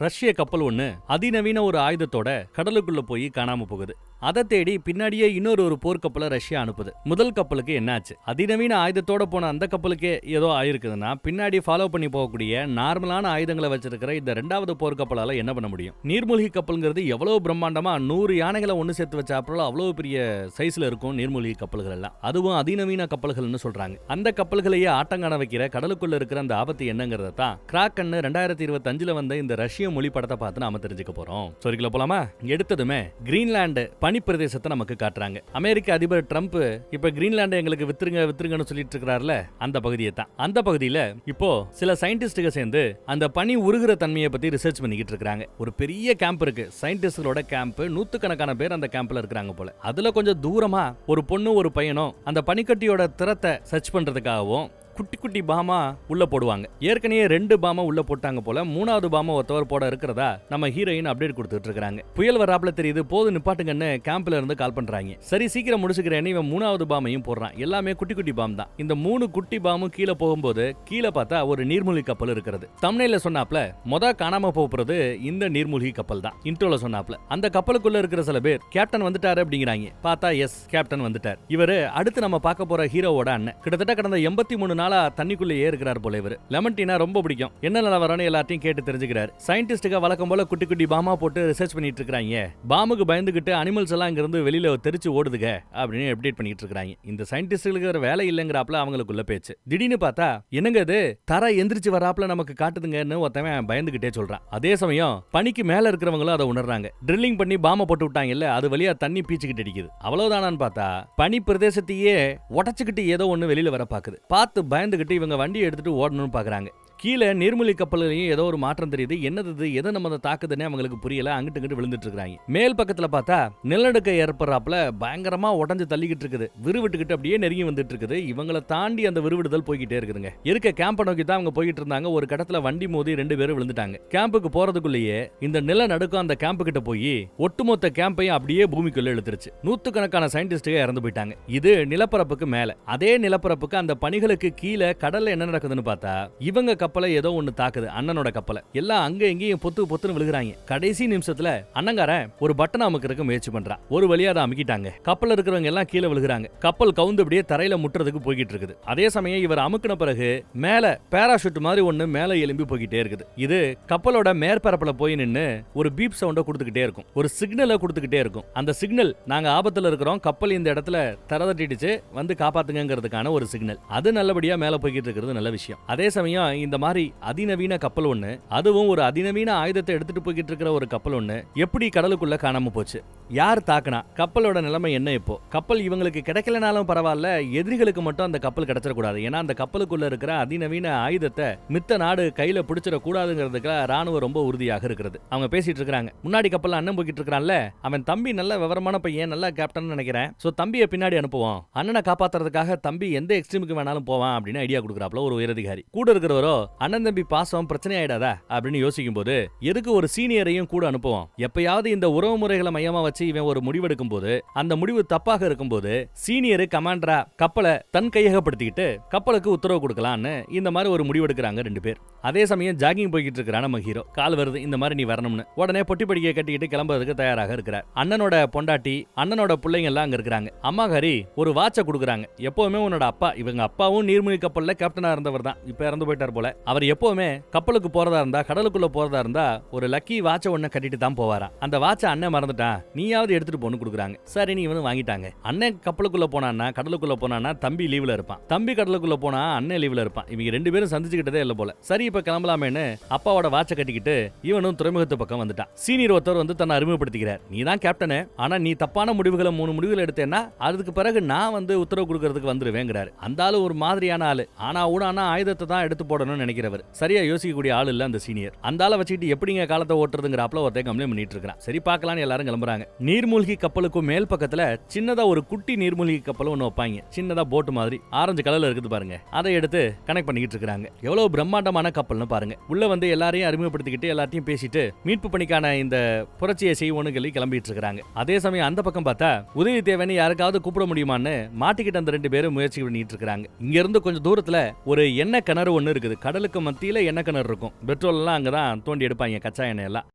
ரஷ்ய கப்பல் ஒண்ணு அதிநவீன ஒரு ஆயுதத்தோட கடலுக்குள்ள போய் காணாம போகுது. அதை தேடி பின்னாடியே இன்னொரு போர்க்கப்பலை ரஷ்யா அனுப்புது. முதல் கப்பலுக்கு என்னாச்சு? அதிநவீன ஆயுதத்தோட போன அந்த கப்பலுக்கே ஏதோ ஆயிருக்குதுன்னா பின்னாடி ஃபாலோ பண்ணி போகக்கூடிய நார்மலான ஆயுதங்களை வச்சிருக்கிற இந்த ரெண்டாவது போர்க்கப்பலால என்ன பண்ண முடியும்? நீர்மூழ்கி கப்பல்ங்கிறது எவ்வளவு பிரம்மாண்டமா 100 யானைகளை ஒண்ணு சேர்த்து வச்ச அப்புறம் அவ்வளவு பெரிய சைஸ்ல இருக்கும் நீர்மூழ்கி கப்பல்கள் எல்லாம். அதுவும் அதிநவீன கப்பல்கள்னு சொல்றாங்க. அந்த கப்பல்களையே ஆட்டங்காண வைக்கிற கடலுக்குள்ள இருக்கிற அந்த ஆபத்து என்னங்கிறத தான் கிராக்கன் 2025ல வந்த இந்த ரஷ்ய மொழி படத்தை பார்த்து நாம தெரிஞ்சுக்க போறோம். சொல்லிக்கல போலாமா? எடுத்ததுமே கிரீன்லாந்து பனிப்பிரதேசத்தை நமக்கு காட்டுறாங்க. அமெரிக்க அதிபர் ட்ரம்ப் இப்ப கிரீன்லாண்டை எங்களுக்கு வித்துருங்கன்னு சொல்லிட்டு இருக்காருல, அந்த பகுதியை தான். அந்த பகுதியில இப்போ சில சயின்டிஸ்டுக சேர்ந்து அந்த பனி உருகுற தன்மையை பத்தி ரிசர்ச் பண்ணிக்கிட்டு இருக்காங்க. ஒரு பெரிய கேம்ப் இருக்கு, சயின்டிஸ்டுகளோட கேம்ப். 100கணக்கான பேர் அந்த கேம்ப்ல இருக்காங்க போல. அதுல கொஞ்சம் தூரமா ஒரு பொண்ணு ஒரு பையனும் அந்த பனிக்கட்டியோட திறத்தை சர்ச் பண்றதுக்காகவும் குட்டி குட்டி பாமா உள்ள போடுவாங்க. ஏற்கனவே 2 பாமா உள்ள போட்டாங்க போல. 3வது பாமா ஒருத்தவர் போட இருக்கிறதா நம்ம ஹீரோயின் அப்டேட் கொடுத்துட்டு இருக்காங்க. புயல் வராப்ல தெரியுது, போது நிப்பாட்டுங்கன்னு கேம்ப்ல இருந்து கால் பண்றாங்க. சரி சீக்கிரம் முடிச்சுக்கிறேன்னு இவன் 3வது பாமையும் போடுறான். எல்லாமே குட்டி குட்டி பாம் தான். இந்த 3 குட்டி பாமும் கீழே போகும்போது கீழே பார்த்தா ஒரு நீர்மூழ்கி கப்பல் இருக்கிறது. தம்ப்நெயில்ல சொன்னாப்ல காணாம போறது இந்த நீர்மூழ்கி கப்பல் தான். இன்ட்ரோல சொன்னாப்ல அந்த கப்பலுக்குள்ள இருக்கிற சில பேர் கேப்டன் வந்துட்டாரு அப்படிங்கிறாங்க. பார்த்தா எஸ், கேப்டன் வந்துட்டார். இவரு அடுத்து நம்ம பார்க்க போற ஹீரோவோட அண்ணன். கிட்டத்தட்ட கடந்த 83 நாளா தண்ணிக்குள்ளேயே இருக்கிறார் போல. இவர் லெமன்டினா ரொம்ப பிடிக்கும். என்ன நிலவரம்னு எல்லாத்தையும் கேட்டு தெரிஞ்சுக்கிறாரு. சயின்டிஸ்டுக வழக்கம் போல குட்டி குட்டி பாமா போட்டு ரிசர்ச் பண்ணிட்டு இருக்காங்க. பாமுக்கு பயந்துகிட்டு அனிமல்ஸ் எல்லாம் இங்க இருந்து வெளியில தெரிச்சு ஓடுதுக அப்படின்னு அப்டேட் பண்ணிட்டு இருக்காங்க. இந்த சயின்டிஸ்டுகளுக்கு வேலை இல்லங்கிறாப்ல அவங்களுக்குள்ள பேச்சு. திடீர்னு பார்த்தா என்னங்க இது தர எந்திரிச்சு வராப்ல நமக்கு காட்டுதுங்கன்னு ஒருத்தவன் பயந்துகிட்டே சொல்றான். அதே சமயம் பனிக்கு மேல இருக்கிறவங்களும் அதை உணர்றாங்க. ட்ரில்லிங் பண்ணி பாம போட்டு விட்டாங்க இல்ல, அது வழியா தண்ணி பீச்சுக்கிட்டு அடிக்குது. அவ்வளவுதானான்னு பார்த்தா பனி பிரதேசத்தையே உடச்சுக்கிட்டு ஏதோ ஒண்ணு வெளியில வர பாக்குது. பார்த்து பயந்துகிட்டு இவங்க வண்டியை எடுத்துட்டு ஓடணும்னு பாக்குறாங்க. கீழே நீர்மூழ்கி கப்பல்லையும் ஏதோ ஒரு மாற்றம் தெரியுது. என்னது எதை நம்ம தாக்குதுன்னு அவங்களுக்கு புரியல. அங்கிட்டு விழுந்துட்டு இருக்காங்க. மேல் பக்கத்துல பார்த்தா நிலநடுக்க ஏற்படுறாப்ல பயங்கரமா உடஞ்சு தள்ளிக்கிட்டு இருக்குது. விறுவிட்டுக்கிட்டு அப்படியே நெருங்கி வந்துட்டு இருக்குது. இவங்களை தாண்டி அந்த விறுவிடுதல் போய்கிட்டே இருக்குதுங்க. இருக்க கேம்பை நோக்கி தான் அவங்க போயிட்டு இருந்தாங்க. ஒரு கடத்துல வண்டி மோதி 2 பேரும் விழுந்துட்டாங்க. கேம்புக்கு போறதுக்குள்ளேயே இந்த நிலநடுக்கம் அந்த கேம்பு கிட்ட போய் ஒட்டுமொத்த கேம்பையும் அப்படியே பூமிக்குள்ள இழுத்துருச்சு. 100கணக்கான சயின்டிஸ்டுக இறந்து போயிட்டாங்க. இது நிலப்பரப்புக்கு மேல. அதே நிலப்பரப்புக்கு அந்த பனிகளுக்கு கீழே கடல்ல என்ன நடக்குதுன்னு பார்த்தா இவங்க கப்பலை ஏதோ ஒண்ணு தாக்குது. அண்ணனோட கப்பலை எல்லாம் அங்க எங்கேயும் பொத்துன்னு விழுகுறாங்க. கடைசி நிமிஷத்துல அண்ணங்காரன் ஒரு பட்டன் அமுக்கிறதுக்கு முயற்சி பண்றான். ஒரு வழியா அதை அமுக்கிட்டாங்க. கப்பல் இருக்கிறவங்க எல்லாம் கீழே விழுகுறாங்க. கப்பல் கவுந்து அப்படியே தரையில முட்டுறதுக்கு போய்கிட்டு இருக்குது. அதே சமயம் இவர் அமுக்கின பிறகு மேல பேராஷூட் மாதிரி ஒண்ணு மேல எழும்பி போய்கிட்டே இருக்குது. இது கப்பலோட மேற்பரப்புல போய் நின்னு ஒரு பீப் சவுண்ட கொடுத்துக்கிட்டே இருக்கும். ஒரு சிக்னலை கொடுத்துக்கிட்டே இருக்கும். அந்த சிக்னல் நாங்க ஆபத்துல இருக்கிறோம், கப்பல் இந்த இடத்துல தரதட்டிடுச்சு, வந்து காப்பாத்துங்கிறதுக்கான ஒரு சிக்னல். அது நல்லபடியா மேல போய்கிட்டு இருக்கிறது நல்ல விஷயம். அதே சமயம் இந்த மாதிரி அதிநவீன கப்பல் ஒண்ணு, அதுவும் ஒரு அதிநவீன ஆயுதத்தை எடுத்துட்டு போய்கிட்டு இருக்கிற ஒரு கப்பல் ஒண்ணு எப்படி கடலுக்குள்ள காணாம போச்சு? யார் தாக்குனா? கப்பலோட நிலைமை என்ன? இப்போ கப்பல் இவங்களுக்கு கிடைக்கலனாலும் பரவாயில்ல, எதிரிகளுக்கு மட்டும் அந்த கப்பல் கிடைச்சிடக்கூடாது. ஏன்னா அந்த கப்பலுக்குள்ள இருக்கிற அதிநவீன ஆயுதத்தை மித்த நாடு கையில பிடிச்சிட கூடாதுங்கிறதுக்கு ராணுவம் ரொம்ப உறுதியாக இருக்கிறது. அவங்க பேசிட்டு இருக்காங்க. முன்னாடி கப்பல் அண்ணன் போய்கிட்டு இருக்கான்ல, அவன் தம்பி நல்ல விவரமான பையன், நல்ல கேப்டன் நினைக்கிறேன். சோ தம்பியை பின்னாடி அனுப்புவோம், அண்ணனை காப்பாத்துறதுக்காக தம்பி எந்த எக்ஸ்ட்ரீமுக்கு வேணாலும் போவான் அப்படின்னு ஐடியா கொடுக்குறாப்ல ஒரு உயரதிகாரி. கூட இருக்கிறவரோ அண்ணன் தம்பி பாசம் பிரச்சனை ஆயிடாதா அப்படின்னு யோசிக்கும் போது எதுக்கு ஒரு சீனியரையும் கூட அனுப்புவோம்? எப்பயாவது இந்த உறவு முறைகளை மையமா வச்சு இவன் ஒரு முடிவெடுக்கும் போது அந்த முடிவு தப்பாக இருக்கும் போது சீனியர் கமாண்டரா கப்பலை தன் கையகப்படுத்திக்கிட்டு கப்பலுக்கு உத்தரவு கொடுக்கலான்னு இந்த மாதிரி ஒரு முடிவெடுக்கிறாங்க 2 பேர். அதே சமயம் ஜாகிங் போய்கிட்டு இருக்கிறான் நம்ம ஹீரோ. கால் வருது, இந்த மாதிரி நீ வரணும்னு. உடனே பொட்டி படிக்கையை கட்டிக்கிட்டு கிளம்புறதுக்கு தயாராக இருக்கிறார். அண்ணனோட பொண்டாட்டி அண்ணனோட பிள்ளைங்க எல்லாம் அங்க இருக்கிறாங்க. அம்மாகாரி ஒரு வாட்சை கொடுக்குறாங்க. எப்பவுமே உன்னோட அப்பா, இவங்க அப்பாவும் நீர்மூழ்கி கப்பல்ல கேப்டனா இருந்தவர் தான், இப்ப இறந்து போயிட்டார் போல. அவர் எப்பவுமே கப்பலுக்கு போறதா இருந்தா, கடலுக்குள்ள போறதா இருந்தா ஒரு லக்கி வாட்சை ஒண்ணு கட்டிட்டு தான் போவாராம். அந்த வாட்சை அண்ணன் மறந்துட்டான், நீயாவது எடுத்துட்டு போன்னு கொடுக்குறாங்க. சரி நீ வந்து வாங்கிட்டாங்க. அண்ணன் கப்பலுக்குள்ள போனான்னா, கடலுக்குள்ள போனான்னா தம்பி லீவ்ல இருப்பான், தம்பி கடலுக்குள்ள போனா அண்ணன் லீவ்ல இருப்பான். இவங்க 2 பேரும் சந்திச்சுக்கிட்டதே இல்ல போல. சரி இப்ப கிளம்பலாமேன்னு அப்பாவோட வாட்சை கட்டிக்கிட்டு இவனும் துறைமுகத்து பக்கம் வந்துட்டான். சீனியர் ஒருத்தர் வந்து தன்னை அறிமுகப்படுத்திக்கிறார். நீ தான் கேப்டனு, ஆனா நீ தப்பான முடிவுகளை 3 முடிவுகள் எடுத்தேன்னா அதுக்கு பிறகு நான் வந்து உத்தரவு கொடுக்கறதுக்கு வந்துருவேங்கிறாரு. அந்த ஆளு ஒரு மாதிரியான ஆளு. ஆனா ஊடானா ஆயுதத்தை தான் எடுத்து போடணும்னு நினைக்கிறவர். சரியா யோசிக்கக்கூடிய ஆள் இல்ல அந்த சீனியர். அந்த ஆளை வச்சுக்கிட்டு எப்படிங்க காலத்தை ஓட்டுறதுங்கிறாப்ல ஒருத்தன் கம்ப்ளைண்ட் பண்ணிட்டு இருக்கான். சரி பார்க்கலான்னு எல்லாரும் கிளம்புறாங்க. நீர்மூழ்கி கப்பலுக்கு மேல் பக்கத்துல சின்னதா ஒரு குட்டி நீர்மூழ்கி கப்பல் ஒண்ணு வைப்பாங்க. சின்னதா போட்டு மாதிரி ஆரஞ்சு கலர்ல இருக்குது பாருங்க. அதை எடுத்து கனெக்ட் பண்ணிக்கிட்டு இருக்காங்க. எவ்வளவு பிரம்மாண்டமான கப்பல்னு பாருங்க. உள்ள வந்து எல்லாரையும் அறிமுகப்படுத்திக்கிட்டு எல்லாத்தையும் பேசிட்டு மீட்பு பணிக்கான இந்த புரட்சியை செய்வோன்னு சொல்லி கிளம்பிட்டு இருக்காங்க. அதே சமயம் அந்த பக்கம் பார்த்தா உதவி தேவைன்னு யாருக்காவது கூப்பிட முடியுமான்னு மாட்டிக்கிட்டு அந்த 2 பேரும் முயற்சி பண்ணிட்டு இருக்காங்க. இங்க இருந்து கொஞ்சம் தூரத்துல ஒரு எண்ணெய் கிணறு ஒண்ணு இருக்குது. கடலுக்கு மத்தியில எண்ணெய் கிணறு இருக்கும். பெட்ரோல் எல்லாம் அங்கதான் தோண்டி எடுப்பாங்க, கச்சா எண்ணெய் எல்லாம்.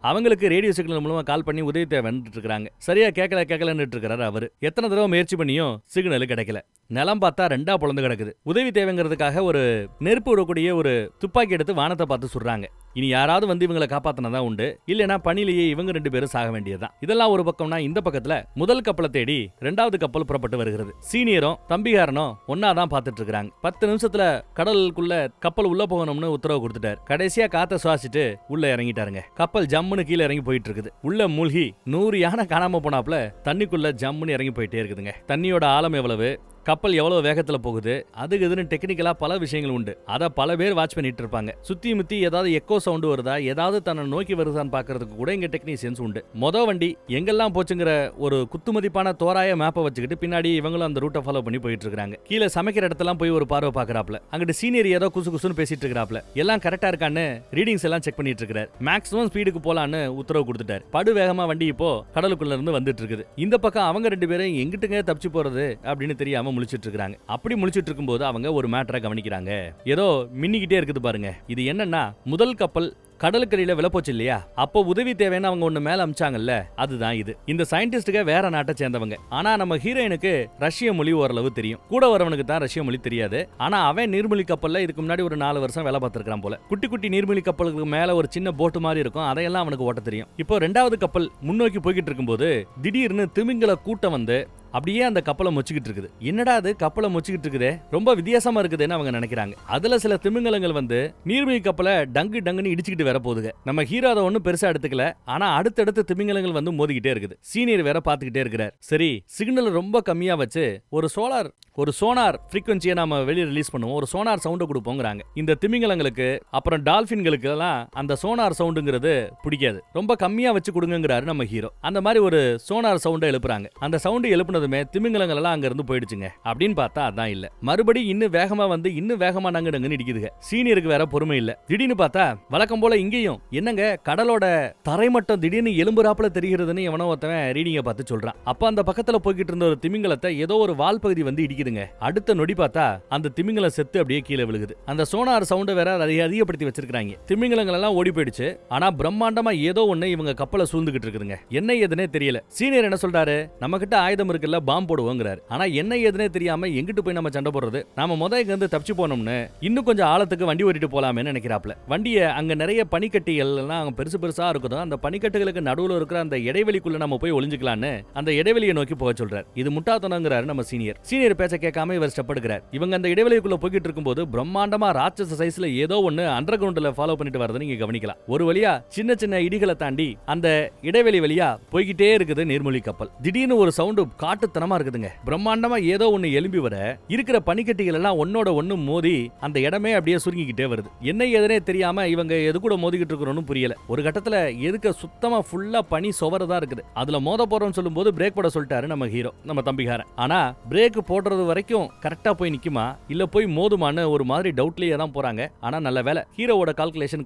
அவங்களுக்கு ரேடியோ சிக்னல் மூலமா கால் பண்ணி உதவி தேவைன்னு இருக்காங்க. சரியா கேட்கலன்னு இருக்காரு அவரு. எத்தனை தடவை முயற்சி பண்ணியும் சிக்னல் கிடைக்கல. நிலம் பார்த்தா ரெண்டா பொழந்து கிடக்குது. உதவி தேவைங்கிறதுக்காக ஒரு நெருப்பு விடக்கூடிய ஒரு துப்பாக்கி எடுத்து வானத்தை பார்த்து சொல்றாங்க. இனி யாராவது வந்து இவங்களை காப்பாத்தினதா உண்டு, இல்லைன்னா பணியிலேயே இவங்க 2 பேரும் சாக வேண்டியதுதான். இதெல்லாம் ஒரு பக்கம்னா, இந்த பக்கத்துல முதல் கப்பலை தேடி 2வது கப்பல் புறப்பட்டு வருகிறது. சீனியரும் தம்பிகாரனும் ஒன்னாதான் பாத்துட்டு இருக்காங்க. 10 நிமிஷத்துல கடலுக்குள்ள கப்பல் உள்ள போகணும்னு உத்தரவு கொடுத்துட்டாரு. கடைசியா காத்த சுவாசிட்டு உள்ள இறங்கிட்டாருங்க. கப்பல் ஜம்முன்னு கீழே இறங்கி போயிட்டு இருக்குது. உள்ள மூழ்கி 100 யானை காணாம போனாப்ல தண்ணிக்குள்ள ஜம்முன்னு இறங்கி போயிட்டே இருக்குதுங்க. தண்ணியோட ஆழம் எவ்வளவு, கப்பல் எவ்வளவு வேகத்துல போகுது, அதுக்கு இதுன்னு டெக்னிக்கலா பல விஷயங்கள் உண்டு. அத பல பேர் வாட்ச் பண்ணிட்டு இருப்பாங்க. சுத்தி முத்தி ஏதாவது எக்கோ சவுண்ட் வருதா, ஏதாவது தன்னை நோக்கி வருதான்னு பாக்குறதுக்கு கூட இங்க டெக்னீசியன்ஸ் உண்டு. வண்டி எங்கெல்லாம் போச்சுங்கிற ஒரு குத்துமதிப்பான தோராய மேப்பை வச்சுக்கிட்டு பின்னாடி இவங்களும் அந்த ரூட்டை ஃபாலோ பண்ணி போயிட்டு இருக்காங்க. கீழே சமைக்கிற இடத்தெல்லாம் போய் ஒரு பார்வை பாக்குறாப்ல. அங்கிட்டு சீனியர் ஏதோ குசு குசுன்னு பேசிட்டு இருக்கிறாப்ல. எல்லாம் கரெக்டா இருக்கான்னு ரீடிங்ஸ் எல்லாம் செக் பண்ணிட்டு இருக்காரு. மேக்ஸிமம் ஸ்பீடுக்கு போலான்னு உத்தரவு கொடுத்துட்டாரு. படு வேகமா வண்டி இப்போ கடலுக்குள்ள இருந்து வந்துட்டு இருக்குது. இந்த பக்கம் அவங்க 2 பேரும் எங்கிட்டுங்க தப்பிச்சு போறது அப்படின்னு தெரியாம முழிச்சிட்டு இருக்காங்க. அப்படி முழிச்சிட்டு இருக்கும்போது அவங்க ஒரு மேட்டரை கவனிக்கிறாங்க. ஏதோ மின்னிக்கிட்டே இருக்குது பாருங்க. இது என்னன்னா, முதல் கப்பல் கடலுக்கடியில விழப்போச்சு இல்லையா, அப்போ உதவி தேவைன்னு அவங்க ஒண்ணு மேல அமிச்சாங்கல்ல, அதுதான் இது. இந்த சயின்டிஸ்டுக வேற நாட்டை சேர்ந்தவங்க. ஆனா நம்ம ஹீரோயினுக்கு ரஷ்ய மொழி ஓரளவு தெரியும். கூட வரவனுக்கு தான் ரஷ்ய மொழி தெரியாது. ஆனா அவன் நீர்மூழ்கி கப்பல்ல இதுக்கு முன்னாடி ஒரு 4 வருஷம் வேலை பார்த்திருக்கான் போல. குட்டி குட்டி நீர்மூழ்கி கப்பலுக்கு மேல ஒரு சின்ன போட்டு மாதிரி இருக்கும், அதையெல்லாம் அவனுக்கு ஓட்ட தெரியும். இப்போ 2வது கப்பல் முன்னோக்கி போய்கிட்டு இருக்கும்போது திடீர்னு திமிங்கல கூட்டம் வந்து அப்படியே அந்த கப்பலை மொச்சிக்கிட்டு இருக்குது. என்னடா அது கப்பலை மொச்சிக்கிட்டு இருக்குதே, ரொம்ப வித்தியாசமா இருக்குதுன்னு அவங்க நினைக்கிறாங்க. அதுல சில திமிங்கலங்கள் வந்து நீர்மூழ்கி கப்பலை டங்குன்னு இடிச்சுக்கிட்டு வேற போகுதுங்க. நம்ம ஹீரோ அதை ஒன்னும் பெருசா எடுத்துக்கல. ஆனா அடுத்தடுத்து திமிங்கலங்கள் வந்து மோதிக்கிட்டே இருக்குது. சீனியர் வேற பாத்துக்கிட்டே இருக்கிறார். சரி, சிக்னல் ரொம்ப கம்மியா வச்சு ஒரு சோனார் ஃப்ரீக்வன்சியை நாம வெளியே ரிலீஸ் பண்ணுவோம், ஒரு சோனார் சவுண்டை கொடுப்போங்கிறாங்க. இந்த திமிங்கலங்களுக்கு அப்புறம் டால்பின்களுக்கு எல்லாம் அந்த சோனார் சவுண்டுங்கிறது பிடிக்காது. ரொம்ப கம்மியா வச்சு கொடுங்கிறாரு நம்ம ஹீரோ. அந்த மாதிரி ஒரு சோனார் சவுண்டை எழுப்புறாங்க. அந்த சவுண்டு எழுப்புனதுமே திமிங்கலங்கள் எல்லாம் அங்க இருந்து போயிடுச்சுங்க. அப்படின்னு பார்த்தா அதான் இல்ல. மறுபடியும் இன்னும் வேகமா வந்து இன்னும் வேகமா நங்குன்னு இடிக்குதுங்க. சீனியருக்கு வேற பொறுமை இல்ல. திடீர்னு பார்த்தா வழக்கம் போல இங்கேயும் என்னங்க கடலோட தரைமட்டம் திடீர்னு எலும்புறாப்புல தெரிகிறதுன்னு எவனோ ஒருத்தவன் ரீடிங்க பார்த்து சொல்றான். அப்ப அந்த பக்கத்துல போய்கிட்டு இருந்த ஒரு திமிங்கலத்தை ஏதோ ஒரு வால் பகுதி வந்து இடிக்குதுங்க. அடுத்த நொடி பார்த்தா அந்த திமிங்கலம் செத்து அப்படியே கீழே விழுகுது. அந்த சோனார் சவுண்ட் வேற அதிகப்படுத்தி வச்சிருக்காங்க. திமிங்கலங்கள் எல்லாம் ஓடி போயிடுச்சு. ஆனா பிரம்மாண்டமா ஏதோ ஒண்ணு இவங்க கப்பலை சூழ்ந்துகிட்டு இருக்குதுங்க. என்ன ஏதுனே தெரியல. சீனியர் என்ன சொல்றாரு, நம்ம கிட்ட ஆயுதம் இருக்குல்ல, பாம்பு போடுவோங்கிறாரு. ஆனா என்ன ஏதுனே தெரியாம எங்கிட்டு போய் நம்ம சண்டை போடுறது, நாம இங்க இருந்து தப்பிச்சு போனோம்னு இன்னும் கொஞ்சம் ஆழத்துக்கு வண்டி ஓட்டிட்டு போலாமே நினைக்கிறாப்ல. வண்டியை அங்க நிறைய பனிக்கட்டிகள் எல்லாம் பெருசா இருக்கும். அந்த பனிக்கட்டுகளுக்கு நடுவுல இருக்கிற அந்த இடைவெளிக்குள்ள நம்ம போய் ஒளிஞ்சுக்கலான்னு அந்த இடைவெளியை நோக்கி போக சொல்றாரு. இது முட்டாத்தனங்கிறாரு நம்ம சீனியர் பேச்ச கேட்காம இவர் ஸ்டெப் எடுக்கிறார். இவங்க அந்த இடைவெளிக்குள்ள போய்கிட்டு இருக்கும்போது பிரம்மாண்டமா ராட்சச சைஸ்ல ஏதோ ஒண்ணு அண்டர் கிரவுண்ட்ல ஃபாலோ பண்ணிட்டு வரதை நீங்க கவனிக்கலாம். ஒரு வழியா சின்ன இடிகளை தாண்டி அந்த இடைவெளி வழியா போய்கிட்டே இருக்குது நீர்மூழ்கி கப்பல். திடீர்னு ஒரு சவுண்ட் காட்டுத்தனமா இருக்குதுங்க. பிரம்மாண்டமா ஏதோ ஒண்ணு எழும்பி வர இருக்கிற பனிக்கட்டிகள் எல்லாம் ஒன்னோட ஒண்ணு மோதி அந்த இடமே அப்படியே சுருங்கிக்கிட்டே வருது. என்ன எதுனே தெரியாம இவங்க எது கூட மோதிக்கிட்டு இருக்கிறோம்னு புரியல. ஒரு கட்டத்துல எதுக்கு சுத்தமா ஃபுல்லா பனி சுவரதா இருக்குது. அதுல மோத போறோம்னு சொல்லும்போது பிரேக் போட சொல்லிட்டாரு நம்ம ஹீரோ, நம்ம தம்பிகாரன். ஆனா பிரேக் போடுறது வரைக்கும் கரெக்டா போய் நிக்குமா இல்ல போய் மோதுமான்னு ஒரு மாதிரி டவுட்லயே தான் போறாங்க. ஆனா நல்ல வேலை, ஹீரோவோட கால்குலேஷன்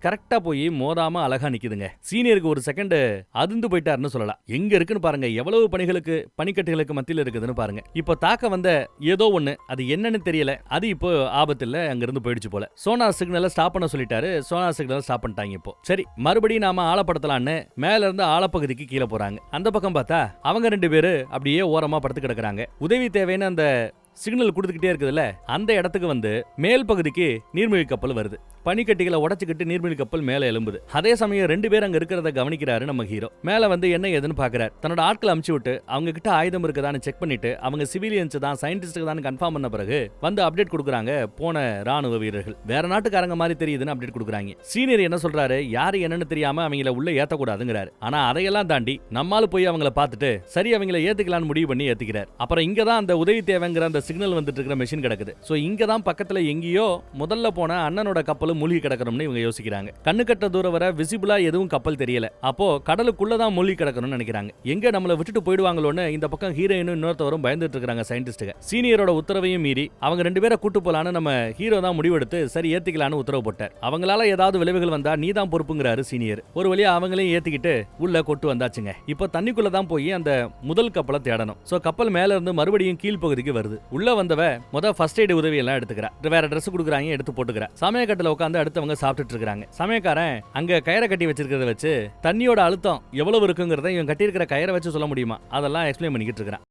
கரெக்டா போய் மோதாம அழகா நிக்குதுங்க. சீனியருக்கு ஒரு செகண்ட் அதிர்ந்து போயிட்டாருன்னு சொல்லலாம். எங்க இருக்குன்னு பாருங்க, எவ்வளவு பனிக்கட்டுகளுக்கு மத்தியில இருக்குதுன்னு பாருங்க. இப்ப தாக்க வந்த ஏதோ ஒண்ணு, அது என்னன்னு தெரியல, அது இப்போ ஆபத்துல அங்க இருந்து போயிடுச்சு போல. சோனார் சிக்னலை ஸ்டாப் பண்ண சொல்லிட்டாரு. சோனார் சிக்னலை ஸ்டாப் பண்ணிட்டாங்க. இப்போ சரி, மறுபடியும் நாம ஆழப்படுத்தலான்னு மேல இருந்து ஆழப்பகுதிக்கு கீழே போறாங்க. அந்த பக்கம் பார்த்தா அவங்க 2 பேரு அப்படியே ஓரமா படுத்து கிடக்குறாங்க. உதவி தேவைன்னு அந்த சிக்னல் கொடுத்துக்கிட்டே இருக்குதுல்ல, அந்த இடத்துக்கு வந்து மேல் பகுதிக்கு நீர்மூழ்கி கப்பல் வருது. பனிக்கட்டிகளை உடச்சுக்கிட்டு நீர்மூழ்கி கப்பல் மேல எழும்புது. அதே சமயம் 2 பேர் அங்க இருக்கிறத கவனிக்கிறாரு நம்ம ஹீரோ. மேல வந்து என்ன ஏதுன்னு பாக்குறாரு. தன்னோட ஆட்களை அமுச்சு விட்டு அவங்க கிட்ட ஆயுதம் இருக்குதான்னு செக் பண்ணிட்டு அவங்க சிவிலியன்ஸ் தான், சயின்டிஸ்ட் தான் கன்ஃபார்ம் பண்ண பிறகு வந்து அப்டேட் கொடுக்குறாங்க போன ராணுவ வீரர்கள். வேற நாட்டுக்காரங்க மாதிரி தெரியுதுன்னு அப்டேட் கொடுக்குறாங்க. சீனியர் என்ன சொல்றாரு, யாரு என்னன்னு தெரியாம அவங்கள உள்ள ஏத்தக்கூடாதுங்கிறாரு. ஆனா அதையெல்லாம் தாண்டி நம்மால போய் அவங்கள பார்த்துட்டு சரி அவங்கள ஏத்துக்கலான்னு முடிவு பண்ணி ஏத்துக்கிறார். அப்புறம் இங்கதான் அந்த உதவி தேவைங்கிற அந்த சிக்னல் வந்துட்டு இருக்கிற மெஷின் கிடக்குது. சோ இங்க தான் பக்கத்துல எங்கேயோ முதல்ல போன அண்ணனோட கப்பல் மூழ்கி கிடக்கணும்னு இவங்க யோசிக்கிறாங்க. கண்ணு கட்ட தூரம் வர விசிபிளா எதுவும் கப்பல் தெரியல. அப்போ கடலுக்குள்ள தான் மூழ்கி கிடக்கணும்னு நினைக்கிறாங்க. எங்க நம்மள விட்டுட்டு போயிடுவாங்களோன்னு இந்த பக்கம் ஹீரோயினும் இன்னொருத்தவரும் பயந்துட்டு இருக்காங்க சயின்டிஸ்டுக. சீனியரோட உத்தரவையும் மீறி அவங்க 2 பேரை கூட்டு போலான்னு நம்ம ஹீரோ தான் முடிவெடுத்து சரி ஏத்திக்கலான்னு உத்தரவு போட்டார். அவங்களால ஏதாவது விளைவுகள் வந்தா நீ தான் பொறுப்புங்கிறாரு சீனியர். ஒரு வழியா அவங்களையும் ஏத்திக்கிட்டு உள்ள கொட்டு வந்தாச்சுங்க. இப்போ தண்ணிக்குள்ள தான் போய் அந்த முதல் கப்பலை தேடணும். சோ கப்பல் மேல இருந்து மறுபடியும் கீழ்ப்பகுதிக்கு வருது. உள்ள வந்தவ ஃபர்ஸ்ட் எய்ட் உதவி எல்லாம் எடுத்துக்கிறா. வேற ட்ரெஸ் கொடுக்குறாங்க, எடுத்து போட்டுக்கிறா. சமயக்கட்டில உட்காந்து அடுத்தவங்க சாப்பிட்டுட்டு இருக்காங்க. சமயக்காரன் அங்க கயிறை கட்டி வச்சிருக்கிறத வச்சு தண்ணியோட அழுத்தம் எவ்வளவு இருக்குங்கிறத இவன் கட்டியிருக்கிற கயிறை வச்சு சொல்ல முடியுமா, அதெல்லாம் எக்ஸ்பிளைன் பண்ணிக்கிட்டு இருக்கிறான்.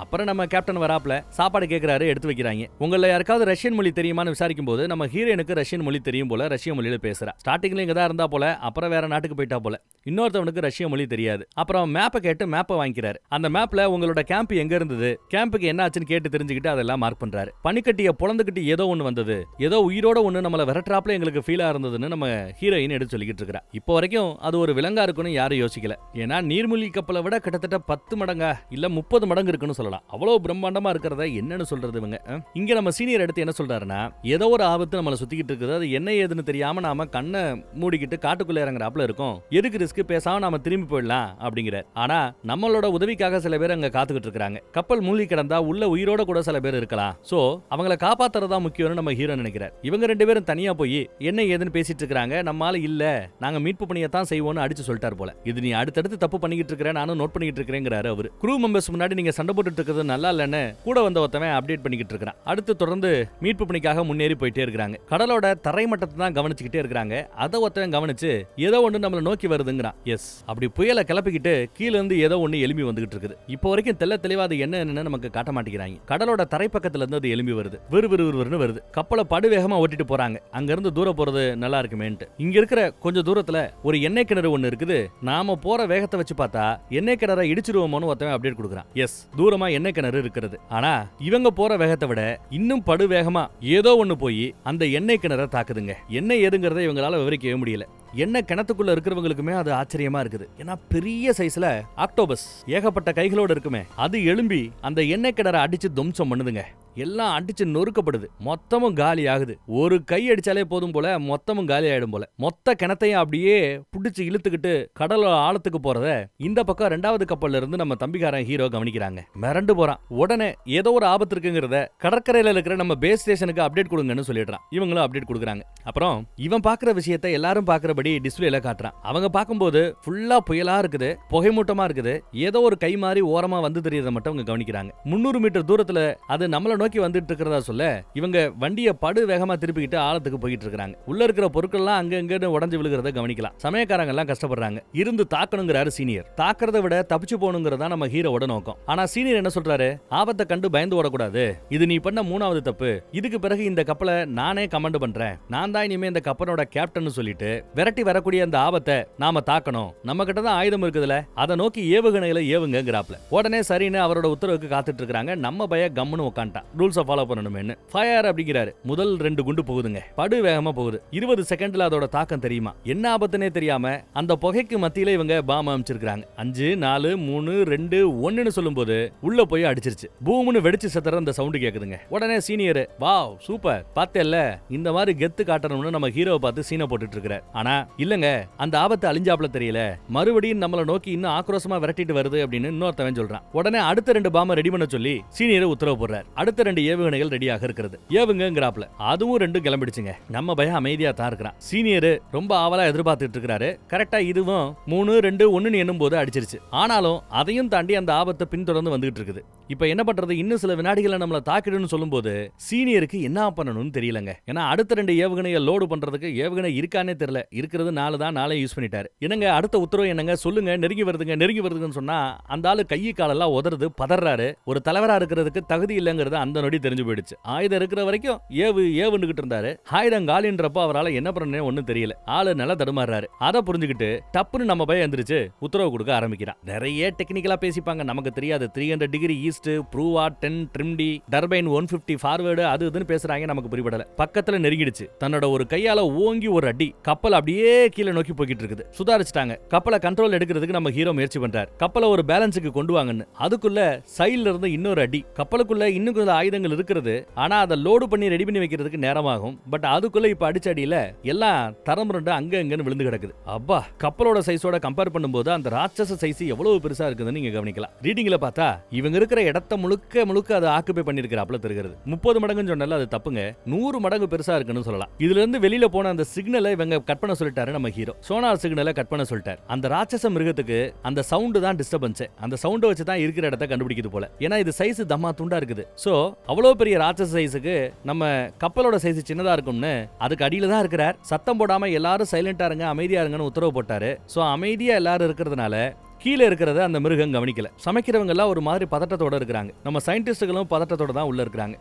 அப்புறம் நம்ம கேப்டன் வராப்ல சாப்பாடு கேட்கிறாரு, எடுத்து வைக்கிறாங்க. உங்களை யாருக்காவது ரஷ்யன் மொழி தெரியுமான்னு விசாரிக்கும் போது நம்ம ஹீரோனுக்கு ரஷ்யன் மொழி தெரியும் போல, ரஷ்ய மொழியில பேசுறா. ஸ்டார்டிங்ல இங்க தான் இருந்தா போல, அப்புறம் வேற நாட்டுக்கு போயிட்டா போல. இன்னொருத்தவனுக்கு ரஷ்ய மொழி தெரியாது. அப்புறம் மேப்பை கேட்டு மேப்பை வாங்கிக்கிறாரு. அந்த மேப்ல உங்களோட கேம்ப் எங்க இருந்தது, கேம்புக்கு என்ன ஆச்சுன்னு கேட்டு தெரிஞ்சுக்கிட்டு அதெல்லாம் மார்க் பண்றாரு. பனிக்கட்டிய பொழந்துக்கிட்டு ஏதோ ஒண்ணு வந்தது, ஏதோ உயிரோட ஒண்ணு நம்மள விரட்டுறாப்ல எங்களுக்கு ஃபீலா இருந்ததுன்னு நம்ம ஹீரோயின் எடுத்து சொல்லிக்கிட்டு இருக்கா. இப்போ வரைக்கும் அது ஒரு விலங்கா இருக்குன்னு யாரும் யோசிக்கல. ஏன்னா நீர்மூழ்கி கப்பலை விட கிட்டத்தட்ட 10 மடங்கா இல்ல 30 மடங்கு இருக்குன்னு சொல்லலாம். அவ்வளவு பிரம்மாண்டமா இருக்கிறத என்னன்னு சொல்றது இவங்க. இங்க நம்ம சீனியர் எடுத்து என்ன சொல்றாருன்னா, ஏதோ ஒரு ஆபத்து நம்மள சுத்திக்கிட்டு இருக்குது, அது என்ன ஏதுன்னு தெரியாம நாம கண்ணை மூடிக்கிட்டு காட்டுக்குள்ள இறங்குறாப்ல இருக்கும், எதுக்கு ரிஸ்க், பேசாம நாம திரும்பி போயிடலாம் அப்படிங்கிறார். ஆனா நம்மளோட உதவிக்காக சில பேர் அங்க காத்துக்கிட்டு இருக்காங்க. கப்பல் மூழ்கி கிடந்தா உள்ள உயிரோட கூட சில பேர் இருக்கலாம். சோ அவங்கள காப்பாத்துறதா முக்கியம்னு நம்ம ஹீரோ நினைக்கிறார். இவங்க 2 பேரும் தனியா போய் என்ன ஏதுன்னு பேசிட்டு இருக்காங்க. நம்மால இல்ல, நாங்க மீட்பு பணியத்தான் செய்வோம்னு அடிச்சு சொல்லிட்டார் போல. இது நீ அடுத்தடுத்து தப்பு பண்ணிக்கிட்டு இருக்கிற, நானும் நோட் பண்ணிக்கிட்டு இருக்கிறேங்கிறாரு அவரு. க்ரூ மெம்பர்ஸ் முன்னாடி நீங்க சண்டை போட்டுட்டு இருக்கிறது நல்லா இல்லன்னு கூட வந்த ஒருத்தவன் அப்டேட் பண்ணிக்கிட்டு இருக்கான். அடுத்து தொடர்ந்து மீட்பு பணிக்காக முன்னேறி போயிட்டே இருக்காங்க. கடலோட தரை மட்டத்தை தான் கவனிச்சுக்கிட்டே இருக்காங்க. அதை ஒருத்தவன் கவனிச்சு ஏதோ ஒண்ணு நம்மள நோக்கி வருதுங்கிறான். எஸ், அப்படி புயலை கிளப்பிக்கிட்டு கீழ இருந்து ஏதோ ஒண்ணு எலும்பி வந்துகிட்டு இருக்குது. இப்போ வரைக்கும் தெளிவா அது என்னன்னு நமக்கு காட்ட மாட்டேங்கிறாங்க. கடலோட தரை பக்கத்துல இருந்து அது எலும்பி வருது, விறுவிறுன்னு வருது. கப்பலை படுவேகமா ஓட்டிட்டு போறாங்க. அங்க இருந்து தூரம் போறது நல்லா இருக்குமேன்ட்டு. இங்க இருக்கிற கொஞ்சம் தூரத்துல ஒரு எண்ணெய் கிணறு ஒண்ணு இருக்குது. நாம போற வேகத்தை வச்சு பார்த்தா எண்ணெய் கிணறை இடிச்சிருவோமோன்னு ஒருத்தவன் அப்டேட் கொடுக்குறான். எஸ், தூரமா எண்ணெய் கிணறு இருக்கிறது. ஆனா இவங்க போற வேகத்தை விட இன்னும் படு வேகமா ஏதோ ஒண்ணு போய் அந்த எண்ணெய் கிணற தாக்குதுங்க. என்ன ஏதுங்கிறத இவங்களால விவரிக்கவே முடியல. என்ன கிணத்துக்குள்ள இருக்கிறவங்களுக்குமே அது ஆச்சரியமா இருக்குது. ஏன்னா பெரிய சைஸ்ல ஆக்டோபஸ் ஏகப்பட்ட கைகளோட இருக்குமே, அது எழும்பி அந்த எண்ணெய் கிணற அடிச்சு துவம்சம் பண்ணுதுங்க. எல்லாம் அடிச்சு நொறுக்கப்படுது, மொத்தமும் காலி ஆகுது. ஒரு கை அடிச்சாலே போதும் போல மொத்தமும் காலி ஆயிடும் போல. மொத்த கிணத்தையும் அப்படியே புடிச்சு இழுத்துக்கிட்டு கடல் ஆழத்துக்கு போறத இந்த பக்கம் 2வது கப்பல்ல இருந்து நம்ம தம்பிக்காரன் ஹீரோ கவனிக்கிறாங்க. மிரண்டு போறான். உடனே ஏதோ ஒரு ஆபத்து இருக்குங்கிறத கடற்கரையில இருக்கிற நம்ம பேஸ் ஸ்டேஷனுக்கு அப்டேட் கொடுங்கன்னு சொல்லிடுறான். இவங்களும் அப்டேட் கொடுக்குறாங்க. அப்புறம் இவன் பாக்குற விஷயத்தை எல்லாரும் பாக்குறபடி டிஸ்பிளேல காட்டுறான். அவங்க பார்க்கும்போது ஃபுல்லா புயலா இருக்குது, புகைமூட்டமா இருக்குது. ஏதோ ஒரு கை மாதிரி ஓரமா வந்து தெரியறத மட்டும் அவங்க கவனிக்கிறாங்க. 300 மீட்டர் தூரத்துல அது நம்மள நோக்கி வந்துட்டு இருக்கிறதா சொல்ல இவங்க வண்டியை படு வேகமா திருப்பிக்கிட்டு ஆழத்துக்கு போயிட்டு இருக்காங்க. உள்ள இருக்கிற பொருட்கள் எல்லாம் அங்க இங்க உடைஞ்சு விழுகிறத கவனிக்கலாம். சமயக்காரங்க எல்லாம் கஷ்டப்படுறாங்க. இருந்து தாக்கணுங்கிறாரு சீனியர். தாக்குறத விட தப்பிச்சு போகணுங்கிறதா நம்ம ஹீரோவோட நோக்கம். ஆனா சீனியர் என்ன சொல்றாரு, ஆபத்தை கண்டு பயந்து ஓடக்கூடாது, இது நீ பண்ண 3வது தப்பு. இதுக்கு பிறகு இந்த கப்பலை நானே கமாண்ட் பண்றேன், நான் தான் இனிமே இந்த கப்பலோட கேப்டன் சொல்லிட்டு விரட்டி வரக்கூடிய அந்த ஆபத்தை நாம தாக்கணும். நம்ம கிட்ட தான் ஆயுதம் இருக்குதுல, அதை நோக்கி ஏவுகணைகளை ஏவுங்கிறாப்ல. உடனே சரின்னு அவரோட உத்தரவுக்கு காத்துட்டு இருக்காங்க. நம்ம பய கம்முன்னு உட்காந்துட்டான். ரூல்ஸை ஃபாலோ பண்ணணும்னு ஃபயர் அப்படிங்கிறாரு. முதல் 2 குண்டு போகுதுங்க, படு வேகமா போகுது. 20 செகண்ட்ல அதோட தாக்கம் தெரியுமா, என்ன ஆபத்துனே தெரியாம அந்த புகைக்கு மத்தியில இவங்க பாம் அமைச்சிருக்காங்க. 5 4 3 2 1ன்னு சொல்லும்போது உள்ள போய் அடிச்சிருச்சு. பூம்னு வெடிச்சு செத்துற அந்த சவுண்ட் கேக்குதுங்க. உடனே சீனியர், வாவ் சூப்பர், பார்த்தேல்ல, இந்த மாதிரி கெத்து காட்டணும்னு நம்ம ஹீரோவை பார்த்து சீனை போட்டுட்டு இருக்காரு. ஆனா இல்லங்க, அந்த ஆபத்து அழிஞ்சாப்ல தெரியல, மறுபடியும் நம்மள நோக்கி இன்னும் ஆக்ரோஷமா விரட்டிட்டு வருது அப்படின்னு இன்னொருத்தவன் சொல்றான். உடனே அடுத்த 2 பாம்பை ரெடி பண்ண சொல்லி சீனியர் உத்தரவு போடுறார். அடுத்த 2 ஏவுகணைகள் ரெடியாக இருக்கிறது. ஏவுங்கிறாப்ல. அதுவும் 2 கிளம்பிடுச்சுங்க. நம்ம பையன் அமைதியா தான் இருக்கிறான். சீனியர் ரொம்ப ஆவலா எதிர்பார்த்துட்டு இருக்காரு. கரெக்டா இதுவும் 3 2 1ன்னு எண்ணும் போது அடிச்சிருச்சு. ஆனாலும் அதையும் தாண்டி அந்த ஆபத்தை பின்தொடர்ந்து வந்துகிட்டு இருக்குது. இப்ப என்ன பண்றது, இன்னும் சில வினாடிகளை நம்மள தாக்கிடுன்னு சொல்லும்போது சீனியருக்கு என்ன பண்ணணும்னு தெரியலங்க. ஏன்னா அடுத்த 2 ஏவுகணையை லோடு பண்றதுக்கு ஏவுகணை இருக்கானே தெரியல. இருக்கிறது 4 தான், 4 யூஸ் பண்ணிட்டாரு. என்னங்க அடுத்த உத்தரவு என்னங்க, சொல்லுங்க, நெருங்கி வருதுங்கன்னு சொன்னா அந்த ஆளு கையை காலெல்லாம் உதறது, பதறாரு. ஒரு தலைவரா இருக்கிறதுக்கு தகுதி இல்லைங்கிறது அந்த நொடி தெரிஞ்சு போயிடுச்சு. ஆயுதம் இருக்கிற வரைக்கும் ஏவுன்னுகிட்டு இருந்தாரு. ஆயுதம் காலின்றப்போ அவரால் என்ன பண்ணனே ஒன்னும் தெரியல. ஆளு நல்லா தடுமாறாரு. அதை புரிஞ்சுக்கிட்டு டப்புன்னு நம்ம பையன் எந்திரிச்சு உத்தரவு கொடுக்க ஆரம்பிக்கிறான். நிறைய டெக்னிக்கலா பேசிப்பாங்க, நமக்கு தெரியாது. 300 டிகிரி ஈஸ்ட், ப்ரூவா 10 ட்ரிம்டி, டர்பைன் 150 ஃபார்வர்டு, அது இதுன்னு பேசுறாங்க. நமக்கு புரியப்படல. பக்கத்துல நெருங்கிடுச்சு. தன்னோட ஒரு கையால ஓங்கி ஒரு அடி, கப்பல் அப்படியே கீழே நோக்கி போய்கிட்டு இருக்குது. சுதாரிச்சுட்டாங்க. கப்பலை கண்ட்ரோல் எடுக்கிறதுக்கு நம்ம ஹீரோ முயற்சி பண்றாரு. கப்பலை ஒரு பேலன்ஸுக்கு கொண்டு வாங்கன்னு. அதுக்குள்ள சைடுல இருந்து இன்னொரு அடி. கப்பலுக்குள்ள இன்னும் கொஞ்சம் ஆயுதங்கள் இருக்கிறது. ஆனா அதை லோடு பண்ணி ரெடி பண்ணி வைக்கிறதுக்கு நேரமாகும். பட் அதுக்குள்ள இப்ப அடிச்ச அடியில எல்லாம் தரம் ரெண்டு அங்க அங்கன்னு விழுந்து கிடக்குது. அப்பா, கப்பலோட சைஸோட கம்பேர் பண்ணும்போது அந்த ராட்சச சைஸ் எவ்வளவு பெருசா இருக்குதுன்னு நீங்க கவனிக்கலாம். ரீடிங்ல பார்த்தா இவங்க இருக்கிற இடத்த முழுக்க அது ஆக்குபை பண்ணிருக்கிறாப்ல தெரிகிறது. 30 மடங்குன்னு சொன்னால அது தப்புங்க, 100 மடங்கு பெருசா இருக்குன்னு சொல்லலாம். இதுல இருந்து வெளியில போன அந்த சிக்னலை இவங்க கட் பண்ண சொல்லிட்டாரு நம்ம ஹீரோ. சோனார் சிக்னலை கட் பண்ண சொல்லிட்டாரு. அந்த ராட்சச மிருகத்துக்கு அந்த சவுண்ட் தான் டிஸ்டர்பன்ஸ். அந்த சவுண்டை வச்சு தான் இருக்கிற இடத்த கண்டுபிடிக்குது போல. ஏன்னா இது சைஸ் தம்மா துண்டா இருக்குது. சோ அவ்வளவு பெரிய ராட்சச சைஸுக்கு நம்ம கப்பலோட சைஸ் சின்னதா இருக்கும்னு அதுக்கு அடியில தான் இருக்கிறார். சத்தம் போடாம எல்லாரும் சைலண்டா இருங்க, அமைதியா இருங்கன்னு உத்தரவு போட்டாரு. சோ அமைதியா எல்லாரும் இருக்கிறதுனால கீழே இருக்கிறத அந்த மிருகம் கவனிக்கல. சமைக்கிறவங்க எல்லாம் ஒரு மாதிரி பதட்டத்தோட இருக்கிறாங்க. நம்ம சயின்டிஸ்டுகளும் பதட்டத்தோட தான் உள்ள இருக்கிறாங்க.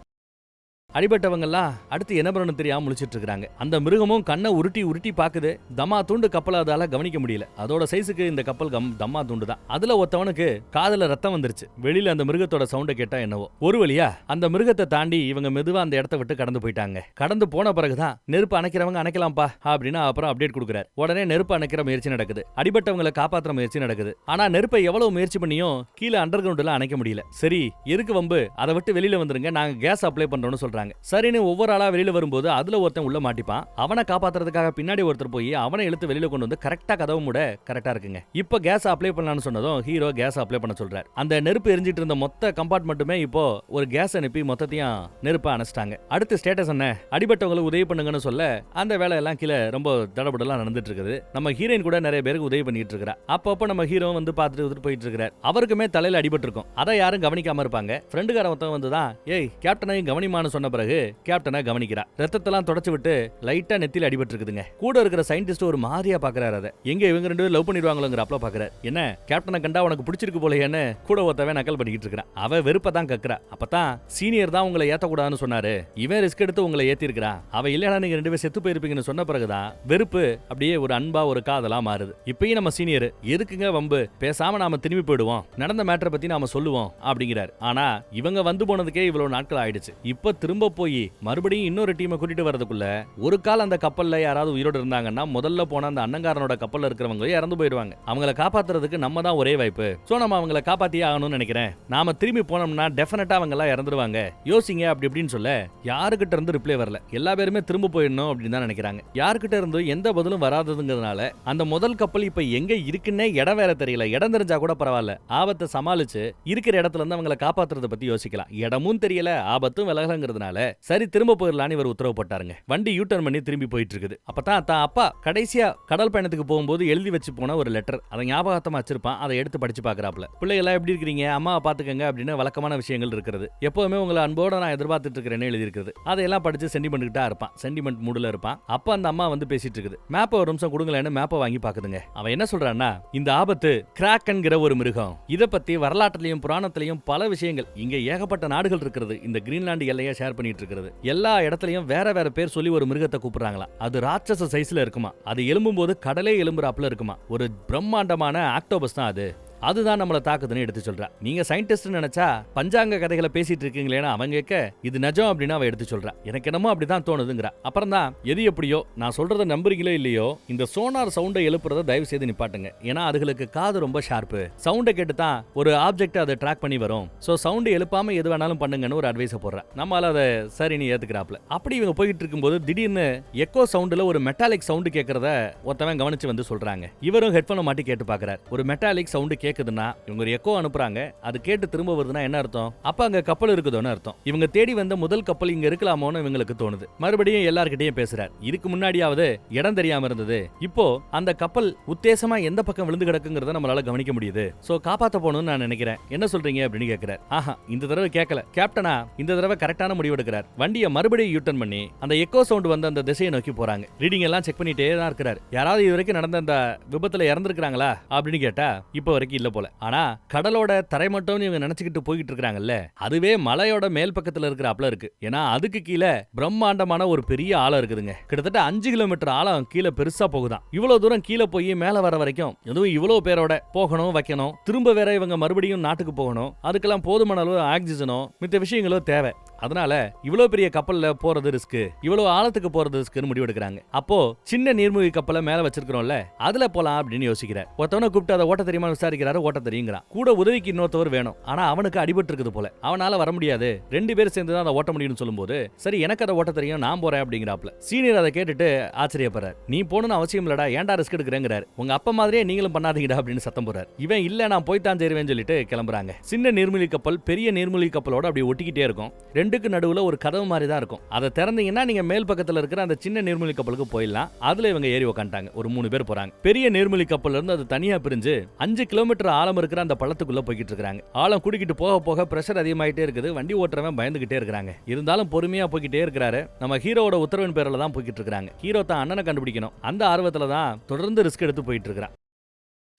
அடிபட்டவங்கெல்லாம் அடுத்து என்ன பண்ணணும் தெரியாம முழிச்சிட்டு இருக்காங்க. அந்த மிருகமும் கண்ணை உருட்டி பாக்குது. தம்மா தூண்டு கப்பல் அதால கவனிக்க முடியல. அதோட சைஸுக்கு இந்த கப்பல் தம்மா தூண்டு தான். அதுல ஒருத்தவனுக்கு காதுல ரத்தம் வந்துருச்சு. வெளியில அந்த மிருகத்தோட சவுண்ட கேட்டா என்னவோ. ஒரு வழியா அந்த மிருகத்தை தாண்டி இவங்க மெதுவா அந்த இடத்த விட்டு கடந்து போயிட்டாங்க. கடந்து போன பிறகுதான் நெருப்பு அணைக்கிறவங்க அணைக்கலாம்ப்பா அப்படின்னு அப்புறம் அப்டேட் கொடுக்குறாரு. உடனே நெருப்பு அணைக்கிற முயற்சி நடக்குது. அடிபட்டவங்களை காப்பாற்ற முயற்சி நடக்குது. ஆனா நெருப்பை எவ்வளவு முயற்சி பண்ணியும் கீழே அண்டர் கிரவுண்ட்ல அணைக்க முடியல. சரி எதுக்கு வம்பு, அதை விட்டு வெளியில வந்துருங்க, நாங்க கேஸ் அப்ளை பண்றோம்னு சொல்றாங்க. சரின்னு ஒவ்வொரு ஆளா வெளியில வரும்போது அதுல ஒருத்தன் உள்ள மாட்டிப்பான். அவனை காப்பாத்துறதுக்காக பின்னாடி ஒருத்தர் போய் அவனை இழுத்து வெளியில கொண்டு வந்து கரெக்டா கதவு மூட கரெக்டா இருக்குங்க. இப்ப கேஸ் அப்ளை பண்ணலாம்னு சொன்னதும் ஹீரோ கேஸ் அப்ளை பண்ண சொல்றாரு. அந்த நெருப்பு எரிஞ்சிட்டு இருந்த மொத்த கம்பார்ட்மெண்ட்டுமே இப்போ ஒரு கேஸ் அனுப்பி மொத்தத்தையும் நெருப்பை அணைச்சிட்டாங்க. அடுத்து ஸ்டேட்டஸ் என்ன, அடிபட்டவங்களுக்கு உதவி பண்ணுங்கன்னு சொல்ல அந்த வேலையெல்லாம் கீழே ரொம்ப தடபடலாம் நடந்துட்டு இருக்குது. நம்ம ஹீரோயின் கூட நிறைய பேருக்கு உதவி பண்ணிட்டு இருக்கிறா. அப்பப்போ நம்ம ஹீரோ வந்து பார்த்துட்டு போயிட்டு இருக்கிறார். அவருக்குமே தலையில அடிபட்டு இருக்கும். அதை யாரும் கவனிக்காம இருப்பாங்க. ஃப்ரெண்டுக்காரன் ஒருத்தன் வந்துதான் ஏய் கேப்டனையும் கவனிமான்னு சொன்ன பிறகு கேப்டனை கவனிக்கிறா. ரத்தத்தெல்லாம் தொடச்சு விட்டு லைட்டா நெத்தில அடிபட்டு இருக்குதுங்க. கூட இருக்கிற சயின்டிஸ்ட் ஒரு மாதிரியா பாக்குறாரு. அதை எங்க இவங்க ரெண்டு பேரும் லவ் பண்ணிடுவாங்களோங்கறப்பல பாக்குறாரு. என்ன கேப்டனை கண்டா உனக்கு பிடிச்சிருக்கு போலயேன்னு கூட ஒருத்தவன் நக்கல் பண்ணிக்கிட்டு இருக்கான். அவ வெறுப்பை தான் கக்குறா. அப்பதான் சீனியர் தான் உங்களை ஏத்தக்கூடாதுன்னு சொன்னாரு, இவன் ரிஸ்க் எடுத்து உங்களை ஏத்தி இருக்கிறான். அவ இல்லைன்னா நீங்க ரெண்டு பேரும் செத்து போயிருப்பீங்கன்னு சொன்ன பிறகுதான் வெறுப்பு அப்படியே ஒரு அன்பா ஒரு காதலா மாறுது. இப்பயும் நம்ம சீனியர் எதுக்குங்க வம்பு, பேசாம நாம திரும்பி போயிடுவோம், நடந்த மேட்டரை பத்தி நாம சொல்லுவோம் அப்படிங்கிறாரு. ஆனா இவங்க வந்து போனதுக்கே இவ்வளவு நாட்கள் ஆயிடுச்சு. இப்ப திரும்ப போய் மறுபடியும் இன்னொரு டீமை கூட்டிட்டு வரதுக்குள்ள ஒரு கால் அந்த கப்பல்ல யாராவது உயிரோடு இருந்தாங்கன்னா முதல்ல போன அந்த அண்ணங்காரனோட கப்பல்ல இருக்கிறவங்க இறந்து போயிடுவாங்க. அவங்கள காப்பாத்துறதுக்கு நம்ம தான் ஒரே வாய்ப்பு. சோ நம்ம அவங்கள காப்பாத்தியே ஆகணும்னு நினைக்கிறேன். நாம திரும்பி போனோம்னா டெஃபினட்டா அவங்க எல்லாம் இறந்துருவாங்க, யோசிங்க அப்படி இப்படின்னு சொல்ல யாருக்கிட்ட இருந்து ரிப்ளை வரல. எல்லா பேருமே திரும்ப போயிடணும் அப்படின்னு தான் நினைக்கிறாங்க. யாருக்கிட்ட இருந்து எந்த பதிலும் வராததுங்கிறதுனால அந்த முதல் கப்பல் இப்ப எங்க இருக்குன்னே இடம் வேற தெரியல. இடம் தெரிஞ்சா கூட பரவாயில்ல, ஆபத்தை சமாளிச்சு இருக்கிற இடத்துல இருந்து அவங்களை காப்பாத்துறத பத்தி யோசிக்கலாம். இடமும் தெரியல, ஆபத்தும் விலகலங்கிறதுனால சரி திரும்ப போயிடலான்னு இவர் உத்தரவு போட்டாருங்க. வண்டி யூ டர்ன் பண்ணி திரும்பி போயிட்டு இருக்குது. அப்பதான் தான் அப்பா கடைசியா கடல் பயணத்துக்கு போகும்போது எழுதி வச்சு போன ஒரு லெட்டர், அதை ஞாபகமா வச்சிருப்பான். அதை எடுத்து படிச்சு பாக்குறாப்ல. பிள்ளைகளா எப்படி இருக்கிறீங்க, அம்மாவை பாத்துக்கங்க அப்படின்னு வழக்கமான விஷயங்கள் இருக்கிறது. எப்பவுமே உங்களை அன்போட நான் எதிர்பார்த்துட்டு இருக்கிறேன்னு எழுதி இருக்குது. அதையெல்லாம் படிச்சு சென்டிமெண்ட்கிட்டா இருப்பான், சென்டிமெண்ட் மூடுல இருப்பான். அப்ப அந்த அம்மா வந்து பேசிட்டு இருக்குது. மேப்பை ஒரு நிமிஷம் கொடுங்களேன்னு மேப்பை வாங்கி பாக்குதுங்க. அவன் என்ன சொல்றான்னா, இந்த ஆபத்து கிராக்கன்கிற ஒரு மிருகம். இதை பத்தி வரலாற்றுலயும் புராணத்திலையும் பல விஷயங்கள், இங்க ஏகப்பட்ட நாடுகள் இருக்கிறது, இந்த கிரீன்லாந்து எல்லையை ஷேர் பண்ணிட்டு இருக்கிறது. எல்லா இடத்துலயும் வேற வேற பேர் சொல்லி ஒரு மிருகத்தை கூப்பிடுறாங்களா. அது ராட்சச சைஸ்ல இருக்குமா. அது எலும்பும் போது கடலே எலும்புறாப்புல இருக்குமா. ஒரு பிரம்மாண்டமான ஆக்டோபஸ் தான் அது. அதுதான் நம்மள தாக்குதுன்னு எடுத்து சொல்றா. நீங்க சயின்டிஸ்ட் நினைச்சா பஞ்சாங்க கதைகளை பேசிட்டு இருக்கீங்களேன்னு அவன் கேட்க இது நிஜம் அப்படின்னு அவ எடுத்து சொல்றா. எனக்கு என்னமோ அப்படிதான் தோணுதுங்கிறா. அப்புறம் தான் எது எப்படியோ நான் சொல்றதை நம்புறீங்களோ இல்லையோ, இந்த சோனார் சவுண்டை எழுப்புறத தயவு செய்து நிப்பாட்டுங்க. ஏன்னா அதுகளுக்கு காது ரொம்ப ஷார்ப்பு. சவுண்டை கேட்டு தான் ஒரு ஆப்ஜெக்ட் அதை ட்ராக் பண்ணி வரும். சோ சவுண்ட் எழுப்பாம எது வேணாலும் பண்ணுங்கன்னு ஒரு அட்வைஸ் போடுறா. நம்மளால அதை சரின்னு ஏத்துக்கிறாப்ல. அப்படி இவங்க போயிட்டு இருக்கும்போது திடீர்னு எக்கோ சவுண்ட்ல ஒரு மெட்டாலிக் சவுண்ட் கேட்கறத ஒருத்தவன் கவனிச்சு வந்து சொல்றாங்க. இவரும் ஹெட்போனை மாட்டி கேட்டு பாக்குறாரு. ஒரு மெட்டாலிக் சவுண்ட் கேக்குதுன்னா இவங்க ஒரு எக்கோ அனுப்புறாங்க. அது கேட்டு திரும்ப வருதுன்னா என்ன அர்த்தம்? அப்ப அங்க கப்பல் இருக்குதோன்னு அர்த்தம். இவங்க தேடி வந்த முதல் கப்பல் இங்க இருக்கலாமோன்னு இவங்களுக்கு தோணுது. மறுபடியும் எல்லார்கிட்டயும் பேசுறாரு. இதுக்கு முன்னாடியாவது இடம் தெரியாம இருந்தது, இப்போ அந்த கப்பல் உத்தேசமா எந்த பக்கம் விழுந்து கிடக்குங்கிறத நம்மளால கவனிக்க முடியுது. சோ காப்பாத்த போகணும்னு நான் நினைக்கிறேன், என்ன சொல்றீங்க அப்படின்னு கேட்கிறார். ஆஹா, இந்த தடவை கேட்கல. கேப்டனா இந்த தடவை கரெக்டான முடிவு எடுக்கிறார். வண்டியை மறுபடியும் யூ டர்ன் பண்ணி அந்த எக்கோ சவுண்ட் வந்து அந்த திசையை நோக்கி போறாங்க. ரீடிங் எல்லாம் செக் பண்ணிட்டே தான் இருக்கிறார். யாராவது இது வரைக்கும் நடந்த அந்த விபத்துல இறந்துருக்காங்களா அப்படின்னு கேட்டா இப்ப வரைக்கும் இல்ல போல. ஆனா கடலோட தரை மட்டும் இவங்க நினைச்சுக்கிட்டு போயிட்டு இருக்காங்கல்ல, அதுவே மலையோட மேல் பக்கத்துல இருக்கிறாப்ல இருக்கு. ஏன்னா அதுக்கு கீழே பிரம்மாண்டமான ஒரு பெரிய ஆழம் இருக்குதுங்க. கிட்டத்தட்ட 5 கிலோமீட்டர் ஆழம் கீழே பெருசா போகுதான். இவ்வளவு தூரம் கீழே போய் மேல வர வரைக்கும் எதுவும் இவ்வளவு பேரோட போகணும் வைக்கணும். திரும்ப வேற இவங்க மறுபடியும் நாட்டுக்கு போகணும். அதுக்கெல்லாம் போதுமான அளவு ஆக்சிஜனோ மித்த விஷயங்களோ தேவை. அதனால இவ்வளவு பெரிய கப்பல்ல போறது ரிஸ்க், இவ்வளவு ஆழத்துக்கு போறது ரிஸ்க்னு முடிவு எடுக்கிறாங்க. அப்போ சின்ன நீர்மூழ்கி கப்பலை மேல வச்சிருக்கிறோம்ல, அதுல போலாம் அப்படின்னு யோசிக்கிறார். ஒருத்தவனை கூப்பிட்டு அதை ஓட்ட தெரியுமா விசாரிக்கிறார். தெரியுங்கிறாரு, ஓட்ட தெரியுங்கிறான். கூட உதவிக்கு இன்னொருத்தவர் வேணும், ஆனா அவனுக்கு அடிபட்டு இருக்குது போல, அவனால வர முடியாது, 2 பேரும் சேர்ந்து தான் அதை ஓட்ட முடியும்னு சொல்லும்போது, சரி எனக்கு அதை ஓட்ட தெரியும், நான் போறேன் அப்படிங்கிறாப்ல. சீனியர் அதை கேட்டுட்டு ஆச்சரியப்படுறாரு. நீ போகணும்னு அவசியம் இல்லடா, ஏன்டா ரிஸ்க் எடுக்கிறேங்கிறாரு. உங்க அப்பா மாதிரியே நீங்களும் பண்ணாதீங்கடா அப்படின்னு சத்தம் போறாரு. இவன் இல்ல நான் போய்தான் சேருவேன்னு சொல்லிட்டு கிளம்புறாங்க. சின்ன நீர்மூழ்கி கப்பல் பெரிய நீர்மூழ்கி கப்பலோட அப்படி ஒட்டிக்கிட்டே இருக்கும். ரெண்டுக்கு நடுவுல ஒரு கதவு மாதிரி தான் இருக்கும். அதை திறந்தீங்கன்னா நீங்க மேல் பக்கத்துல இருக்கிற அந்த சின்ன நீர்மூழ்கி கப்பலுக்கு போயிடலாம். அதுல இவங்க ஏறி உட்காந்துட்டாங்க. ஒரு 3 பேர் போறாங்க. பெரிய நீர்மூழ்கி கப்பல்ல இருந்து அது தனியா பிரிஞ்சு 5 கிலோமீட்டர் ஆழம் இருக்கிற அந்த பள்ளத்துக்குள்ள போய்கிட்டு இருக்காங்க. ஆழம் குடிக்கிட்டு போக போக பிரஷர் அதிகமாயிட்டே இருக்குது. வண்டி ஓட்டுறவன் பயந்துகிட்டே இருக்காங்க. இருந்தாலும் பொறுமையா போய்கிட்டே இருக்கிறாரு. நம்ம ஹீரோவோட உத்தரவின் பேர்ல தான் போய்கிட்டு இருக்காங்க. ஹீரோ தான் அண்ணனை கண்டுபிடிக்கணும், அந்த ஆர்வத்துல தான் தொடர்ந்து ரிஸ்க் எடுத்து போயிட்டு இருக்கிறான்.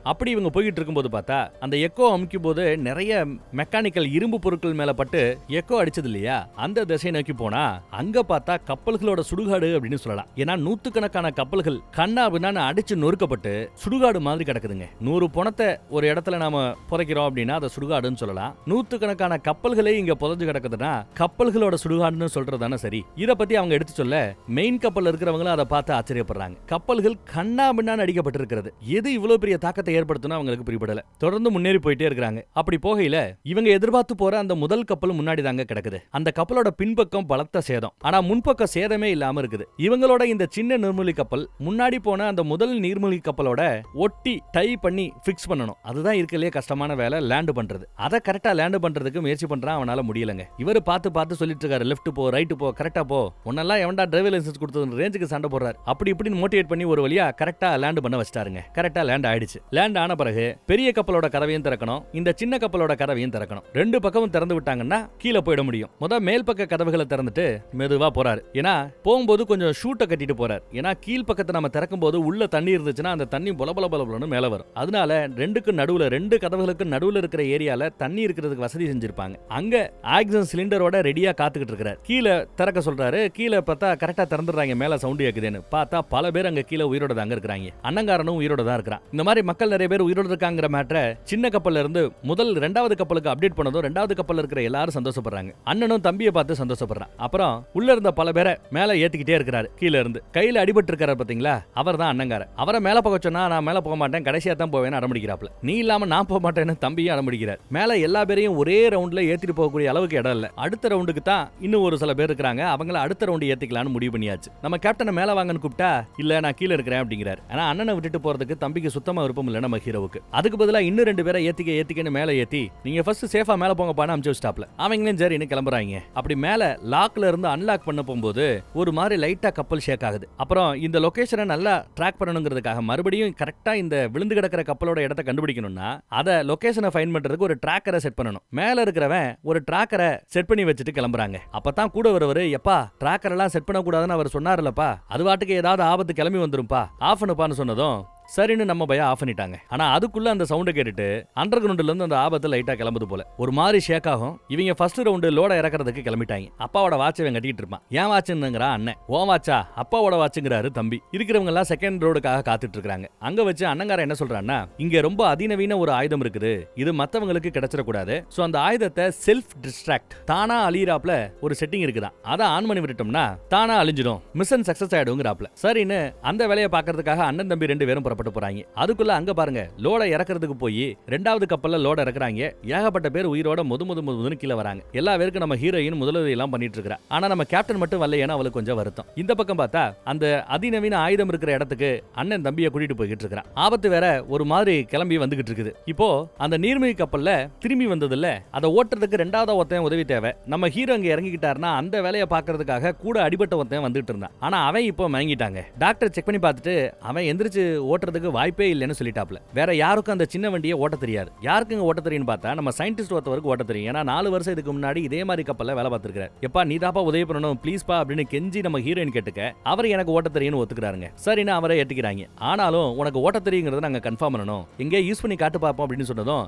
அப்படி இவங்க போய்கிட்டு இருக்கும்போது பார்த்தா அந்த எக்கோ அமுக்கும் போது நிறைய மெக்கானிக்கல் இரும்பு பொருட்கள் மேல பட்டு எக்கோ அடிச்சது இல்லையா, அந்த திசை நோக்கி போனா அங்க பார்த்தா கப்பல்களோட சுடுகாடு அப்படின்னு சொல்லலாம். ஏன்னா 100கணக்கான கப்பல்கள் கண்ணா பின்னான்னு அடிச்சு நொறுக்கப்பட்டு சுடுகாடு மாதிரி கிடக்குதுங்க. 100 பணத்தை ஒரு இடத்துல நாம புதைக்கிறோம் அப்படின்னா அதை சுடுகாடுன்னு சொல்லலாம். 100கணக்கான கப்பல்களே இங்க புதைஞ்சு கிடக்குதுன்னா கப்பல்களோட சுடுகாடுன்னு சொல்றதானே சரி. இதை பத்தி அவங்க எடுத்து சொல்ல மெயின் கப்பல் இருக்கிறவங்களும் அதை பார்த்து ஆச்சரியப்படுறாங்க. கப்பல்கள் கண்ணா பின்னான்னு அடிக்கப்பட்டிருக்கிறது எது இவ்வளவு பெரிய தாக்கத்தை ஏற்படுத்தினா அவங்களுக்கு புரியப்படல. தொடர்ந்து முன்னேறி போயிட்டே இருக்காங்க. அப்படி போகையில இவங்க எதிர்பார்த்து போற அந்த முதல் கப்பல் முன்னாடி தாங்க கிடக்குது. அந்த கப்பலோட பின்பக்கம் பலத்த சேதம், ஆனா முன்பக்கம் சேதமே இல்லாம இருக்குது. இவங்களோட இந்த சின்ன நீர்மூழ்கி கப்பல் முன்னாடி போன அந்த முதல் நீர்மூழ்கி கப்பலோட ஒட்டி டை பண்ணி பிக்ஸ் பண்ணணும். அதுதான் இருக்கலையே கஷ்டமான வேலை, லேண்ட் பண்றது. அதை கரெக்டா லேண்ட் பண்றதுக்கு முயற்சி பண்றான், அவனால முடியலங்க. இவர் பார்த்து சொல்லிட்டு இருக்காரு, லெஃப்ட் போ ரைட் போ கரெக்டா போ, உன்னெல்லாம் எவன்டா டிரைவர் லைசன்ஸ் கொடுத்தது ரேஞ்சுக்கு சண்டை போடுறாரு. அப்படி இப்படின்னு மோட்டிவேட் பண்ணி ஒரு வழியா கரெக்டா லேண்ட் பண்ண வச்சிட்டாருங்க. கரெக்டா லேண்ட் ஆயிடுச்சு. லேண்ட் ஆன பிறகு பெரிய கப்பலோட கதவையும் திறக்கணும், இந்த சின்ன கப்பலோட கதவையும் திறக்கணும். 2 பக்கமும் திறந்து விட்டாங்கன்னா கீழே போயிட முடியும். மேல் பக்க கதவுகளை திறந்துட்டு மெதுவா போறாரு. ஏன்னா போகும்போது கொஞ்சம் ஷூட்டை கட்டிட்டு போறாரு. ஏன்னா கீழ் பக்கத்தை நம்ம திறக்கும் போது உள்ள தண்ணி இருந்துச்சுன்னா அந்த தண்ணி பொலபொலன்னு மேல வரும். அதனால 2 கதவுகளுக்கு நடுவுல இருக்கிற ஏரியால தண்ணி இருக்கிறதுக்கு வசதி செஞ்சிருப்பாங்க. அங்க ஆக்சிஜன் சிலிண்டரோட ரெடியா காத்துக்கிட்டு இருக்கிறார். கீழே திறக்க சொல்றாரு. கீழே பார்த்தா கரெக்டா திறந்துடுறாங்க. மேல சவுண்ட் கேக்குதுன்னு பார்த்தா பல பேர் அங்க கீழே உயிரோட தாங்க இருக்காங்க. அண்ணங்காரனும் உயிரோட தான் இருக்கிறான். இந்த மாதிரி மக்கள் நிறைய பேர் உயிரோட இருக்காங்கிற மேட்டரை சின்ன கப்பல்ல இருந்து முதல் 2வது கப்பலுக்கு அப்டேட் பண்ணதும் 2வது கப்பல்ல இருக்கிற எல்லாரும் சந்தோஷப்படுறாங்க. அண்ணனும் தம்பியை பார்த்து சந்தோஷப்படுறான். அப்புறம் உள்ள இருந்த பல பேரை மேல ஏத்திக்கிட்டே இருக்கிறாரு. கீழே இருந்து கையில அடிபட்டு இருக்காரு பாத்தீங்களா, அவர் தான் அண்ணங்கார. அவரை மேல போக சொன்னா நான் மேல போக மாட்டேன், கடைசியா தான் போவேன்னு அடம்பிடிக்கிறாப்ல. நீ இல்லாம நான் போக மாட்டேன்னு தம்பியும் அடம்பிடிக்கிறார். மேல எல்லா பேரையும் ஒரே ரவுண்ட்ல ஏத்திட்டு போகக்கூடிய அளவுக்கு இடம் இல்ல. அடுத்த ரவுண்டுக்கு தான் இன்னும் ஒரு சில பேர் இருக்காங்க. அவங்கள அடுத்த ரவுண்டு ஏத்திக்கலாம்னு முடிவு பண்ணியாச்சு. நம்ம கேப்டனை மேல வாங்கன்னு கூப்பிட்டா இல்ல நான் கீழே இருக்கிறேன் அப்படிங்கிறார். ஆனா அண்ணனை விட்டுட்டு போறதுக்கு தம்பிக்கு சுத்தமா விருப்பம் இல்ல நம்ம ஹீரோவுக்கு. அதுக்கு பதிலா இன்னும் 2 பேரை ஏத்திக்கன்னு மேல ஏத்தி நீங்க ஃபர்ஸ்ட் சேஃபா மேல போங்கப்பான்னு அனுப்பிச்சு வச்சிட்டாப்ல. அவங்களும் சரின்னு கிளம்புறாங்க. அப்படி மேல லாக்ல இருந்து அன்லாக் பண்ண போகும்போது ஒரு மாதிரி லைட்டா கப்பல் ஷேக் ஆகுது. அப்புறம் இந்த லொகேஷனை நல்லா ட்ராக் பண்ணணுங்கிறதுக்காக மறுபடியும் கரெக்டா இந்த விழுந்து கிடக்கிற கப்பலோட இடத்தை கண்டுபிடிக்கணும்னா அதை லொகேஷனை ஃபைண்ட் பண்றதுக்கு ஒரு டிராக்கரை செட் பண்ணணும். மேல இருக்கிறவன் ஒரு டிராக்கரை செட் பண்ணி வச்சுட்டு கிளம்புறாங்க. அப்பதான் கூட வரவரு எப்பா டிராக்கர் எல்லாம் செட் பண்ண கூடாதுன்னு அவர் சொன்னார்லப்பா, அது வாட்டுக்கு ஏதாவது ஆபத்து கிளம்பி வந்துரும்பா, ஆஃப் பண்ணுப்பான்னு சொன்னதும் சரின்னு நம்ம பையன் ஆஃப் பண்ணிட்டாங்க. ஆனா அதுக்குள்ள அந்த சவுண்டை கேட்டுட்டு அண்டர் கிரவுண்ட்ல இருந்து அந்த ஆபத்து லைட்டா கிளம்புது போல. ஒரு மாதிரி ஷேக் ஆகும். இவங்க ஃபர்ஸ்ட் ரவுண்டு லோட இறக்கிறதுக்கு கிளம்பிட்டாங்க. அப்பாவோட வாட்சை இவன் கட்டிட்டு இருப்பான். ஏன் வாட்சுங்கிறா அண்ணன், ஓ வாட்சா அப்பாவோட வாட்சுங்கிறாரு தம்பி. இருக்கிறவங்க எல்லாம் செகண்ட் ரோடுக்காக காத்துட்டு இருக்காங்க. அங்க வச்சு அண்ணங்கார என்ன சொல்றான்னா, இங்க ரொம்ப அதிநவீன ஒரு ஆயுதம் இருக்குது, இது மத்தவங்களுக்கு கிடைச்சிடக்கூடாது. சோ அந்த ஆயுதத்தை செல்ஃப் டிஸ்ட்ராக்ட் தானா அழியிறாப்ல ஒரு செட்டிங் இருக்குதான், அதை ஆன் பண்ணி விட்டுட்டோம்னா தானா அழிஞ்சிடும், மிஷன் சக்சஸ் ஆயிடுங்கிறாப்ல. சரின்னு அந்த வேலையை பாக்குறதுக்காக அண்ணன் தம்பி 2 பேரும் புறப்பட்டு போறாங்க. அதுக்குள்ள அங்க பாருங்க லோட இறக்கிறதுக்கு போய் 2வது கப்பல்ல லோட இறக்குறாங்க. ஏகப்பட்ட பேர் உயிரோட முதுமுதுன்னு கீழே வராங்க. எல்லா பேருக்கும் நம்ம ஹீரோயின் முதலுதவி எல்லாம் பண்ணிட்டு இருக்கா. ஆனா நம்ம கேப்டன் மட்டும் வரலையேன்னு அவளுக்கு கொஞ்சம் வருத்தம். இந்த பக்கம் பார்த்தா அந்த அதிநவீன ஆயுதம் இருக்கிற இடத்துக்கு அண்ணன் தம்பியை கூட்டிட்டு போய்கிட்டு இருக்கான். ஆபத்து வேற ஒரு மாதிரி கிளம்பி வந்துகிட்டு இருக்குது. இப்போ அந்த நீர்மூழ்கி கப்பல்ல திரும்பி வந்தது இல்ல, அதை ஓட்டுறதுக்கு 2வது ஒருத்தன் உதவி தேவை. நம்ம ஹீரோ அங்க இறங்கிட்டாருன்னா அந்த வேலையை பாக்குறதுக்காக கூட அடிபட்ட ஒருத்தன் வந்துட்டு இருந்தான். ஆனா அவன் இப்போ மயங்கிட்டாங்க. டாக்டர் செக் பண்ணி பார்த்துட்டு அவன் எந்திரிச்சு ஓட்டுறதுக்கு வாய்ப்பே இல்லைன்னு சொல்லிட்டாப்ல. வேற யாருக்கும் அந்த சின்ன வண்டியை ஓட்ட தெரியாது. யாருக்குங்க ஓட்ட தெரியும்னு பார்த்தா நம்ம சயின்டிஸ்ட் ஒருத்தவருக்கு ஓட்ட தெரியும். ஏன்னா 4 வருஷம் இதுக்கு முன்னாடி இதே மாதிரி கப்பல்ல வேலை பார்த்திருக்காரு. எப்பா நீதாப்பா உதவி பண்ணணும் ப்ளீஸ்பா அப்படின்னு கெஞ்சி நம்ம ஹீரோயின் கேட்டுக்க அவர் எனக்கு ஓட்ட தெரியும்னு ஒத்துக்கிறாருங்க. சரின்னு அவரை ஏத்துக்கிறாங்க. ஆனாலும் உனக்கு ஓட்ட தெரியுங்கிறத நாங்க கன்ஃபார்ம் பண்ணணும், எங்கே யூஸ் பண்ணி காட்டு பார்ப்போம் அப்படின்னு சொன்னதும்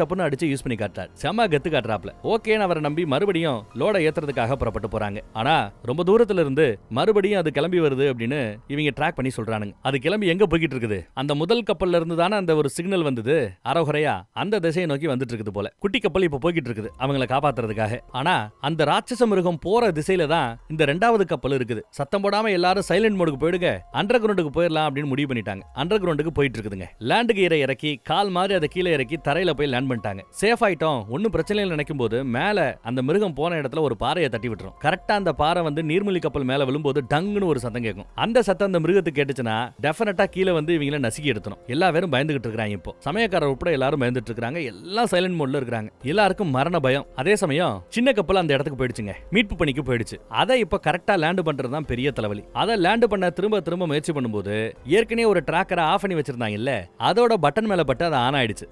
டப்புன்னு அடிச்சு யூஸ் பண்ணி காட்டுறாரு. செம கெத்து காட்டுறாப்ல. ஓகேன்னு அவரை நம்பி மறுபடியும் லோட ஏத்துறதுக்காக புறப்பட்டு போறாங்க. ஆனா ரொம்ப தூரத்துல இருந்து மறுபடியும் அது கிளம்பி வருது அப்படின்னு இவங்க ட்ராக் பண்ணி சொல்றானுங்க. அது கிளம்பி எங்க போய்கிட்டு இருக்குது இருக்குது. அந்த முதல் கப்பல்ல இருந்து தானே அந்த ஒரு சிக்னல் வந்தது, அரைகுறையா அந்த திசையை நோக்கி வந்துட்டு இருக்குது போல. குட்டி கப்பல் இப்ப போய்கிட்டு இருக்குது அவங்கள காப்பாத்துறதுக்காக. ஆனா அந்த ராட்சச மிருகம் போற திசையில தான் இந்த ரெண்டாவது கப்பல் இருக்குது. சத்தம் போடாம எல்லாரும் சைலண்ட் மோடுக்கு போயிடுங்க, அண்டர் கிரவுண்டுக்கு போயிடலாம் அப்படின்னு முடிவு பண்ணிட்டாங்க. அண்டர் கிரவுண்டுக்கு போயிட்டு இருக்குதுங்க. லேண்ட் கியரை இறக்கி கால் மாதிரி அதை கீழே இறக்கி தரையில போய் லேண்ட் பண்ணிட்டாங்க. சேஃப் ஆயிட்டோம், ஒன்னும் பிரச்சனை இல்லை நினைக்கும் போது மேல அந்த மிருகம் போன இடத்துல ஒரு பாறையை தட்டி விட்டுரும். கரெக்டா அந்த பாறை வந்து நீர்மூழ்கி கப்பல் மேல விழும்போது டங்குன்னு ஒரு சத்தம் கேட்கும். அந்த சத்தம் அந்த மிருகத்துக்கு கேட்டுச்சுன்னா டெஃபினட்டா கீழே வந்து இவங்கள நசுக்கி எடுத்துரும். எல்லா பேரும் பயந்துகிட்டு இருக்காங்க. இப்போ சமயக்காரர் உட்பட எல்லாரும் பயந்துட்டு இருக்காங்க. எல்லாம் சைலண்ட் மோட்ல இருக்காங்க. எல்லாருக்கும் மரண பயம். அதே சமயம் சின்ன கப்பல் அந்த இடத்துக்கு போயிடுச்சுங்க, மீட்பு பணிக்கு போயிடுச்சு. அதை இப்ப கரெக்டா லேண்ட் பண்றது தான் பெரிய தலைவலி. அதை லேண்ட் பண்ண திரும்ப முயற்சி பண்ணும்போது ஏற்கனவே ஒரு டிராக்கரை ஆஃப் பண்ணி வச்சிருந்தாங்க இல்ல, அதோட பட்டன் மேல பட்டு அது ஆன் ஆயிடுச்சு.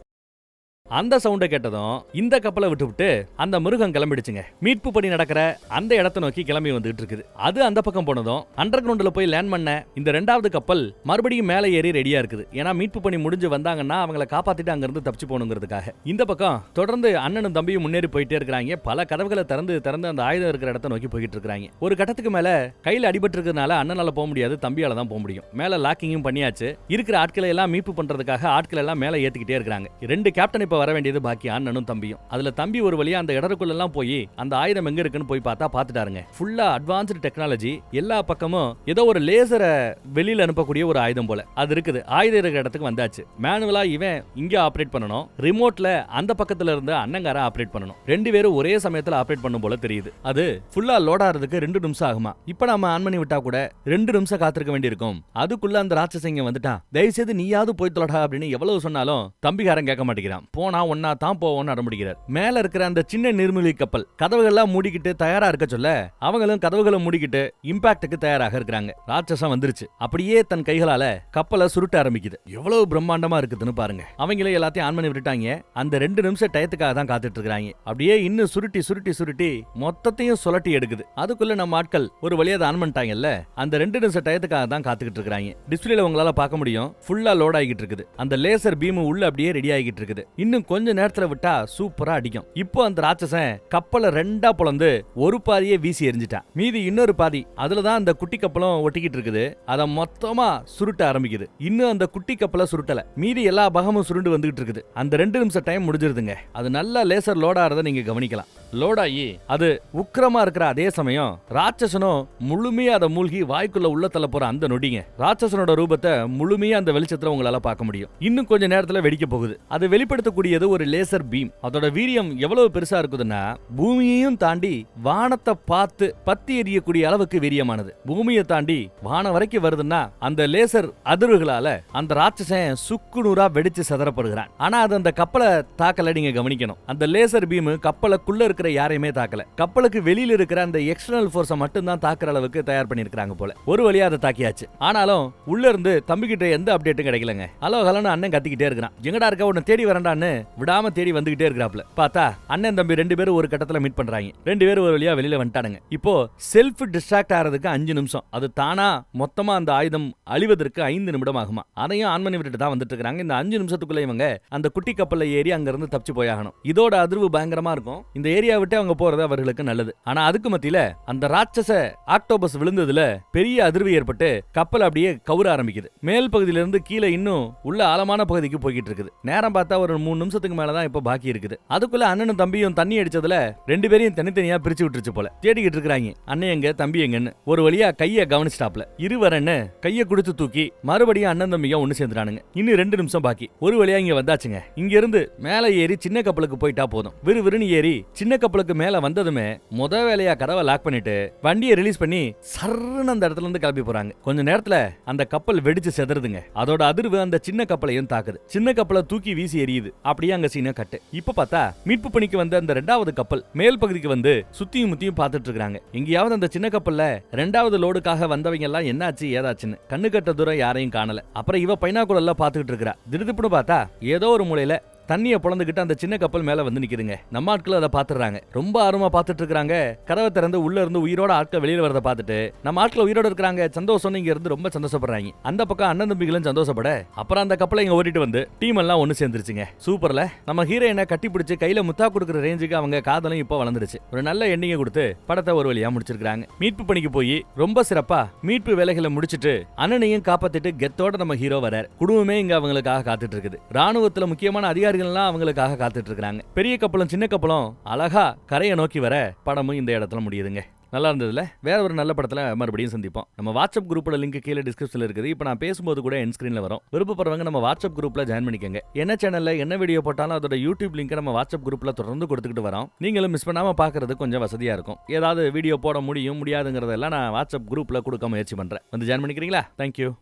அந்த சவுண்டை கேட்டதும் இந்த கப்பலை விட்டு அந்த மிருகம் கிளம்பிடுச்சுங்க. மீட்பு பணி நடக்கிற அந்த இடத்தை நோக்கி கிளம்பி வந்துட்டு இருக்குது. அது அந்த பக்கம் போனதும் அண்டர் கிரவுண்ட்ல போய் லேண்ட் பண்ண இந்த ரெண்டாவது கப்பல் மறுபடியும் மேலே ஏறி ரெடியா இருக்குது. ஏன்னா மீட்பு பணி முடிஞ்சு வந்தாங்கன்னா அவங்கள காப்பாத்திட்டு அங்க இருந்து தப்பிச்சு போகணுங்கிறதுக்காக. இந்த பக்கம் தொடர்ந்து அண்ணனும் தம்பியும் முன்னேறி போயிட்டே இருக்காங்க. பல கதவுகளை திறந்து அந்த ஆயுதம் இருக்கிற இடத்தை நோக்கி போயிட்டு இருக்காங்க. ஒரு கட்டத்துக்கு மேல கையில் அடிபட்டு இருக்கிறதுனால அண்ணனால போக முடியாது, தம்பியால தான் போக முடியும். மேல லாக்கிங்கும் பண்ணியாச்சு. இருக்கிற ஆட்களை எல்லாம் மீட்பு பண்றதுக்காக ஆட்கள் எல்லாம் மேல ஏத்திக்கிட்டே இருக்காங்க. ரெண்டு கேப்டன் இப்ப வர வேண்டியது பாக்கி, அண்ணனும் தம்பியும். அதுல தம்பி ஒரு வழியா அந்த இடத்துக்குள்ள எல்லாம் போய் அந்த ஆயுதம் எங்க இருக்குன்னு போய் பார்த்துட்டாருங்க. ஃபுல்லா அட்வான்ஸ்டு டெக்னாலஜி. எல்லா பக்கமும் ஏதோ ஒரு லேசரை வெளியில அனுப்பக்கூடிய ஒரு ஆயுதம் போல அது இருக்குது. ஆயுதம் இருக்கிற இடத்துக்கு வந்தாச்சு. மேனுவலா இவன் இங்க ஆபரேட் பண்ணணும், ரிமோட்ல அந்த பக்கத்துல இருந்து அண்ணங்கார ஆபரேட் பண்ணணும். ரெண்டு பேரும் ஒரே சமயத்துல ஆபரேட் பண்ணும் போல தெரியுது. அது ஃபுல்லா லோட் ஆறதுக்கு 2 நிமிஷம் ஆகுமா. இப்ப நாம ஆன் பண்ணி விட்டா கூட 2 நிமிஷம் காத்திருக்க வேண்டியிருக்கும். அதுக்குள்ள அந்த ராட்சசங்க வந்துட்டான். தயவு செய்து நீயாவது போய் தொலைடா அப்படின்னு எவ்வளவு சொன்னாலும் தம்பிகாரன் கேட்க மாட்டேங்கிறான். போனா ஒன்னா தான் போவோம்னு அடம்பிடிக்கிறார். மேல இருக்கிற அந்த சின்ன நீர்மூழ்கி கப்பல் கதவுகள்லாம் மூடிக்கிட்டு தயாரா இருக்க சொல்ல அவங்களும் கதவுகளை மூடிக்கிட்டு இம்பாக்டுக்கு தயாராக இருக்காங்க. ராட்சசம் வந்துருச்சு. அப்படியே தன் கைகளால கப்பலை சுருட்ட ஆரம்பிக்குது. எவ்வளவு பிரம்மாண்டமா இருக்குதுன்னு பாருங்க. அவங்களே எல்லாத்தையும் ஆன் பண்ணி விட்டுட்டாங்க. அந்த 2 நிமிஷம் டயத்துக்காக தான் காத்துட்டு இருக்காங்க. அப்படியே இன்னும் சுருட்டி மொத்தத்தையும் சுழட்டி எடுக்குது. அதுக்குள்ள நம்ம ஆட்கள் ஒரு வழியா ஆன் பண்ணிட்டாங்கல்ல, அந்த 2 நிமிஷம் டயத்துக்காக தான் காத்துக்கிட்டு இருக்காங்க. டிஸ்பிளேல உங்களால பார்க்க முடியும், ஃபுல்லா லோட் ஆகிட்டு இருக்குது. அந்த லேசர் பீம் உள்ள அப்படியே ரெடி ஆகிட்டு இருக்குது. இன்னும் கொஞ்ச நேரத்துல விட்டா சூப்பரா அடிக்கும். இப்போ அந்த ராட்சசன் கப்பலை 2ஆ பொளந்து ஒரு பாதியை வீசி எரிஞ்சிட்டான். மீதி இன்னொரு பாதி அதுலதான் அந்த குட்டி கப்பலும் ஒட்டிக்கிட்டு இருக்குது. அத மொத்தமா சுருட்ட ஆரம்பிக்குது. இன்னும் அந்த குட்டி கப்பலை சுருட்டல, மீதி எல்லா பாகமும் சுருண்டு வந்துகிட்டு இருக்குது. அந்த 2 நிமிஷம் டைம் முடிஞ்சிருதுங்க. அது நல்லா லேசர் லோட் ஆறத நீங்க கவனிக்கலாம். லோட் ஆகி அது உக்கிரமா இருக்கிற அதே சமயம் ராட்சசனும் முழுமையா அதை மூழ்கி வாய்க்குள்ள உள்ள தள்ள போற அந்த நொடிங்க ராட்சசனோட ரூபத்தை முழுமையா அந்த வெளிச்சத்துல உங்களால பார்க்க முடியும். இன்னும் கொஞ்ச நேரத்துல வெடிக்க போகுது. அது வெளிப்படுத்தக்கூடியது ஒரு லேசர் பீம். அதோட வீரியம் எவ்வளவு பெருசா இருக்குதுன்னா பூமியையும் தாண்டி வானத்தை பார்த்து பத்தி எரியக்கூடிய அளவுக்கு வீரியமானது. பூமியை தாண்டி வானம் வரைக்கும் வருதுன்னா அந்த லேசர் அதிர்வுகளால அந்த ராட்சசன் சுக்குநூறா வெடிச்சு சிதறப்படுகிறான். ஆனா அது அந்த கப்பலை தாக்கல. நீங்க கவனிக்கணும், அந்த லேசர் பீம் கப்பலுக்குள்ள இருக்கிற யாரையுமே தாக்கல. கப்பலுக்கு வெளியில இருக்கிற அந்த எக்ஸ்டர்னல் ஃபோர்ஸை மட்டும் தான் தாக்குற அளவுக்கு தயார் பண்ணிருக்காங்க போல. ஒரு வழியா அதை தாக்கியாச்சு. ஆனாலும் உள்ள இருந்து தம்பி கிட்ட எந்த அப்டேட்டும் கிடைக்கலங்க. ஹலோ ஹலோன்னு அண்ணன் கத்திக்கிட்டே இருக்கிறான். எங்கடா இருக்க, உன்னை தேடி வரண்டான்னு விடாம தேடி வந்துகிட்டே இருக்கிறாப்ல. பார்த்தா அண்ணன் தம்பி 2 பேரும் ஒரு கட்டத்துல மீட் பண்றாங்க. 2 பேரும் ஒரு வழியா வெளியில வந்துட்டானுங்க. இப்போ செல்ஃப் டிஸ்ட்ராக்ட் ஆறதுக்கு 5 நிமிஷம். அது தானா மொத்தமா அந்த ஆயுதம் அழிவதற்கு 5 நிமிடம் ஆகுமா. அதையும் ஆன் பண்ணி விட்டுட்டு தான் வந்துட்டு இருக்காங்க. இந்த 5 நிமிஷத்துக்குள்ள இவங்க அந்த குட்டி கப்பல்ல ஏறி அங்க இருந்து தப்பிச்சு போயாகணும். இதோட அதிர்வு பயங்கரமா இருக்கும். இந்த ஏரியா விட்டு அவங்க போறது அவர்களுக்கு நல்லது. ஆனா அதுக்கு மத்தியில அந்த ராட்சச ஆக்டோபஸ் விழுந்ததுல பெரிய அதிர்வு ஏற்பட்டு கப்பல் அப்படியே கவுர ஆரம்பிக்குது. மேல் பகுதியில இருந்து கீழே இன்னும் உள்ள ஆழமான பகுதிக்கு போய்கிட்டு இருக்குது. நேரம் பார்த்தா ஒரு 3 நிமிஷத்துக்கு மேலதான் இப்ப பாக்கி இருக்குது. அதுக்குள்ள அண்ணனும் தம்பியும் தண்ணி அடிச்சதுல 2 பேரையும் தனித்தனியா பிரிச்சு விட்டுருச்சு போல. தேடிக்கிட்டு இருக்காங்க அண்ணன் எங்க தம்பி எங்கன்னு. ஒரு வழியா கைய கவனிச்சிட்டாப்ல. இருவரன்னு கைய குடுத்து தூக்கி மறுபடியும் அண்ணன் தம்பியா ஒண்ணு சேர்ந்துட்டானுங்க. இன்னும் 2 நிமிஷம் பாக்கி. ஒரு வழியா இங்க வந்தாச்சுங்க. இங்க இருந்து மேல ஏறி சின்ன கப்பலுக்கு போயிட்டா போதும். விறுவிறுன்னு ஏறி சின்ன கப்பலுக்கு மேல வந்ததுமே முத வேலையா கதவை லாக் பண்ணிட்டு வண்டியை ரிலீஸ் பண்ணி சர்ன்னு அந்த இடத்துல இருந்து கிளம்பி போறாங்க. கொஞ்ச நேரத்துல அந்த கப்பல் வெடிச்சு செதறுதுங்க. அதோட அதிர்வு அந்த சின்ன கப்பலையும் தாக்குது. சின்ன கப்பலை தூக்கி வீசி எரியுது. அப்படியே அங்க சீன கட்டு. இப்ப பார்த்தா மீட்பு பணிக்கு வந்த அந்த 2வது கப்பல் மேல் பகுதிக்கு வந்து சுத்தியும் முத்தியும் பார்த்துட்டு இருக்காங்க. எங்கேயாவது அந்த சின்ன கப்பல்ல 2வது லோடுக்காக வந்தவங்க எல்லாம் என்னாச்சு ஏதாச்சுன்னு கண்ணு கட்ட தூரம் யாரையும் காணல. அப்புறம் இவ பைனாக்குள்ள பார்த்துக்கிட்டு இருக்கா. திடுதிப்புன்னு பார்த்தா ஏதோ ஒரு மூலையில தண்ணியை பொளந்துகிட்டு அந்த சின்ன கப்பல் மேல வந்து நிக்குதுங்க. நம்ம ஆட்கள் அதை பாத்துறாங்க. ரொம்ப ஆர்வமா பாத்துட்டு இருக்காங்க. கதவை திறந்து உள்ள இருந்து உயிரோட ஆட்கள் வெளியில வரத பார்த்துட்டு நம்ம ஆட்கள் உயிரோட இருக்காங்க சந்தோஷம் இங்க இருந்து ரொம்ப சந்தோஷப்படுறாங்க. அந்த பக்கம் அண்ணன் தம்பிகளும் சந்தோஷப்பட அப்புறம் அந்த கப்பலை இங்க ஓட்டிட்டு வந்து டீம் எல்லாம் ஒன்னு சேர்ந்துருச்சுங்க. சூப்பர்ல நம்ம ஹீரோயினை கட்டி பிடிச்சு கையில முத்தா கொடுக்குற ரேஞ்சுக்கு அவங்க காதலும் இப்போ வளர்ந்துருச்சு. ஒரு நல்ல எண்டிங்கை கொடுத்து படத்தை ஒரு வழியா முடிச்சிருக்காங்க. மீட்பு பணிக்கு போய் ரொம்ப சிறப்பா மீட்பு வேலைகளை முடிச்சிட்டு அண்ணனையும் காப்பாத்திட்டு கெத்தோட நம்ம ஹீரோ வரார். குடும்பமே இங்க அவங்களுக்காக காத்துட்டு இருக்குது. ராணுவத்துல முக்கியமான அதிகாரிகள் எல்லாம் அவங்களுக்காக காத்துட்டு இருக்காங்க. பெரிய கப்பலும் சின்ன கப்பலும் அழகா கரையை நோக்கி வர படமும் இந்த இடத்துல முடியுதுங்க. நல்லா இருந்ததுல. வேற ஒரு நல்ல படத்துல மறுபடியும் சந்திப்போம். நம்ம வாட்ஸ்அப் குரூப்போட லிங்க் கீழே டிஸ்கிரிப்ஷன்ல இருக்குது. இப்போ நான் பேசும்போது கூட என் ஸ்கிரீன்ல வரும். விருப்பப்படுறவங்க நம்ம வாட்ஸ்அப் குரூப்ல ஜாயின் பண்ணிக்கங்க. என்ன சேனல்ல என்ன வீடியோ போட்டாலும் அதோட யூடியூப் லிங்க் நம்ம வாட்ஸ்அப் குரூப்ல தொடர்ந்து கொடுத்துக்கிட்டு வரோம். நீங்களும் மிஸ் பண்ணாம பாக்குறது கொஞ்சம் வசதியா இருக்கும். ஏதாவது வீடியோ போட முடியாதுங்கிறதெல்லாம் நான் வாட்ஸ்அப் குரூப்ல கொடுக்க முயற்சி பண்றேன். வந்து ஜாயின் பண்ணிக்கிறீங்களா? தேங்க்யூ.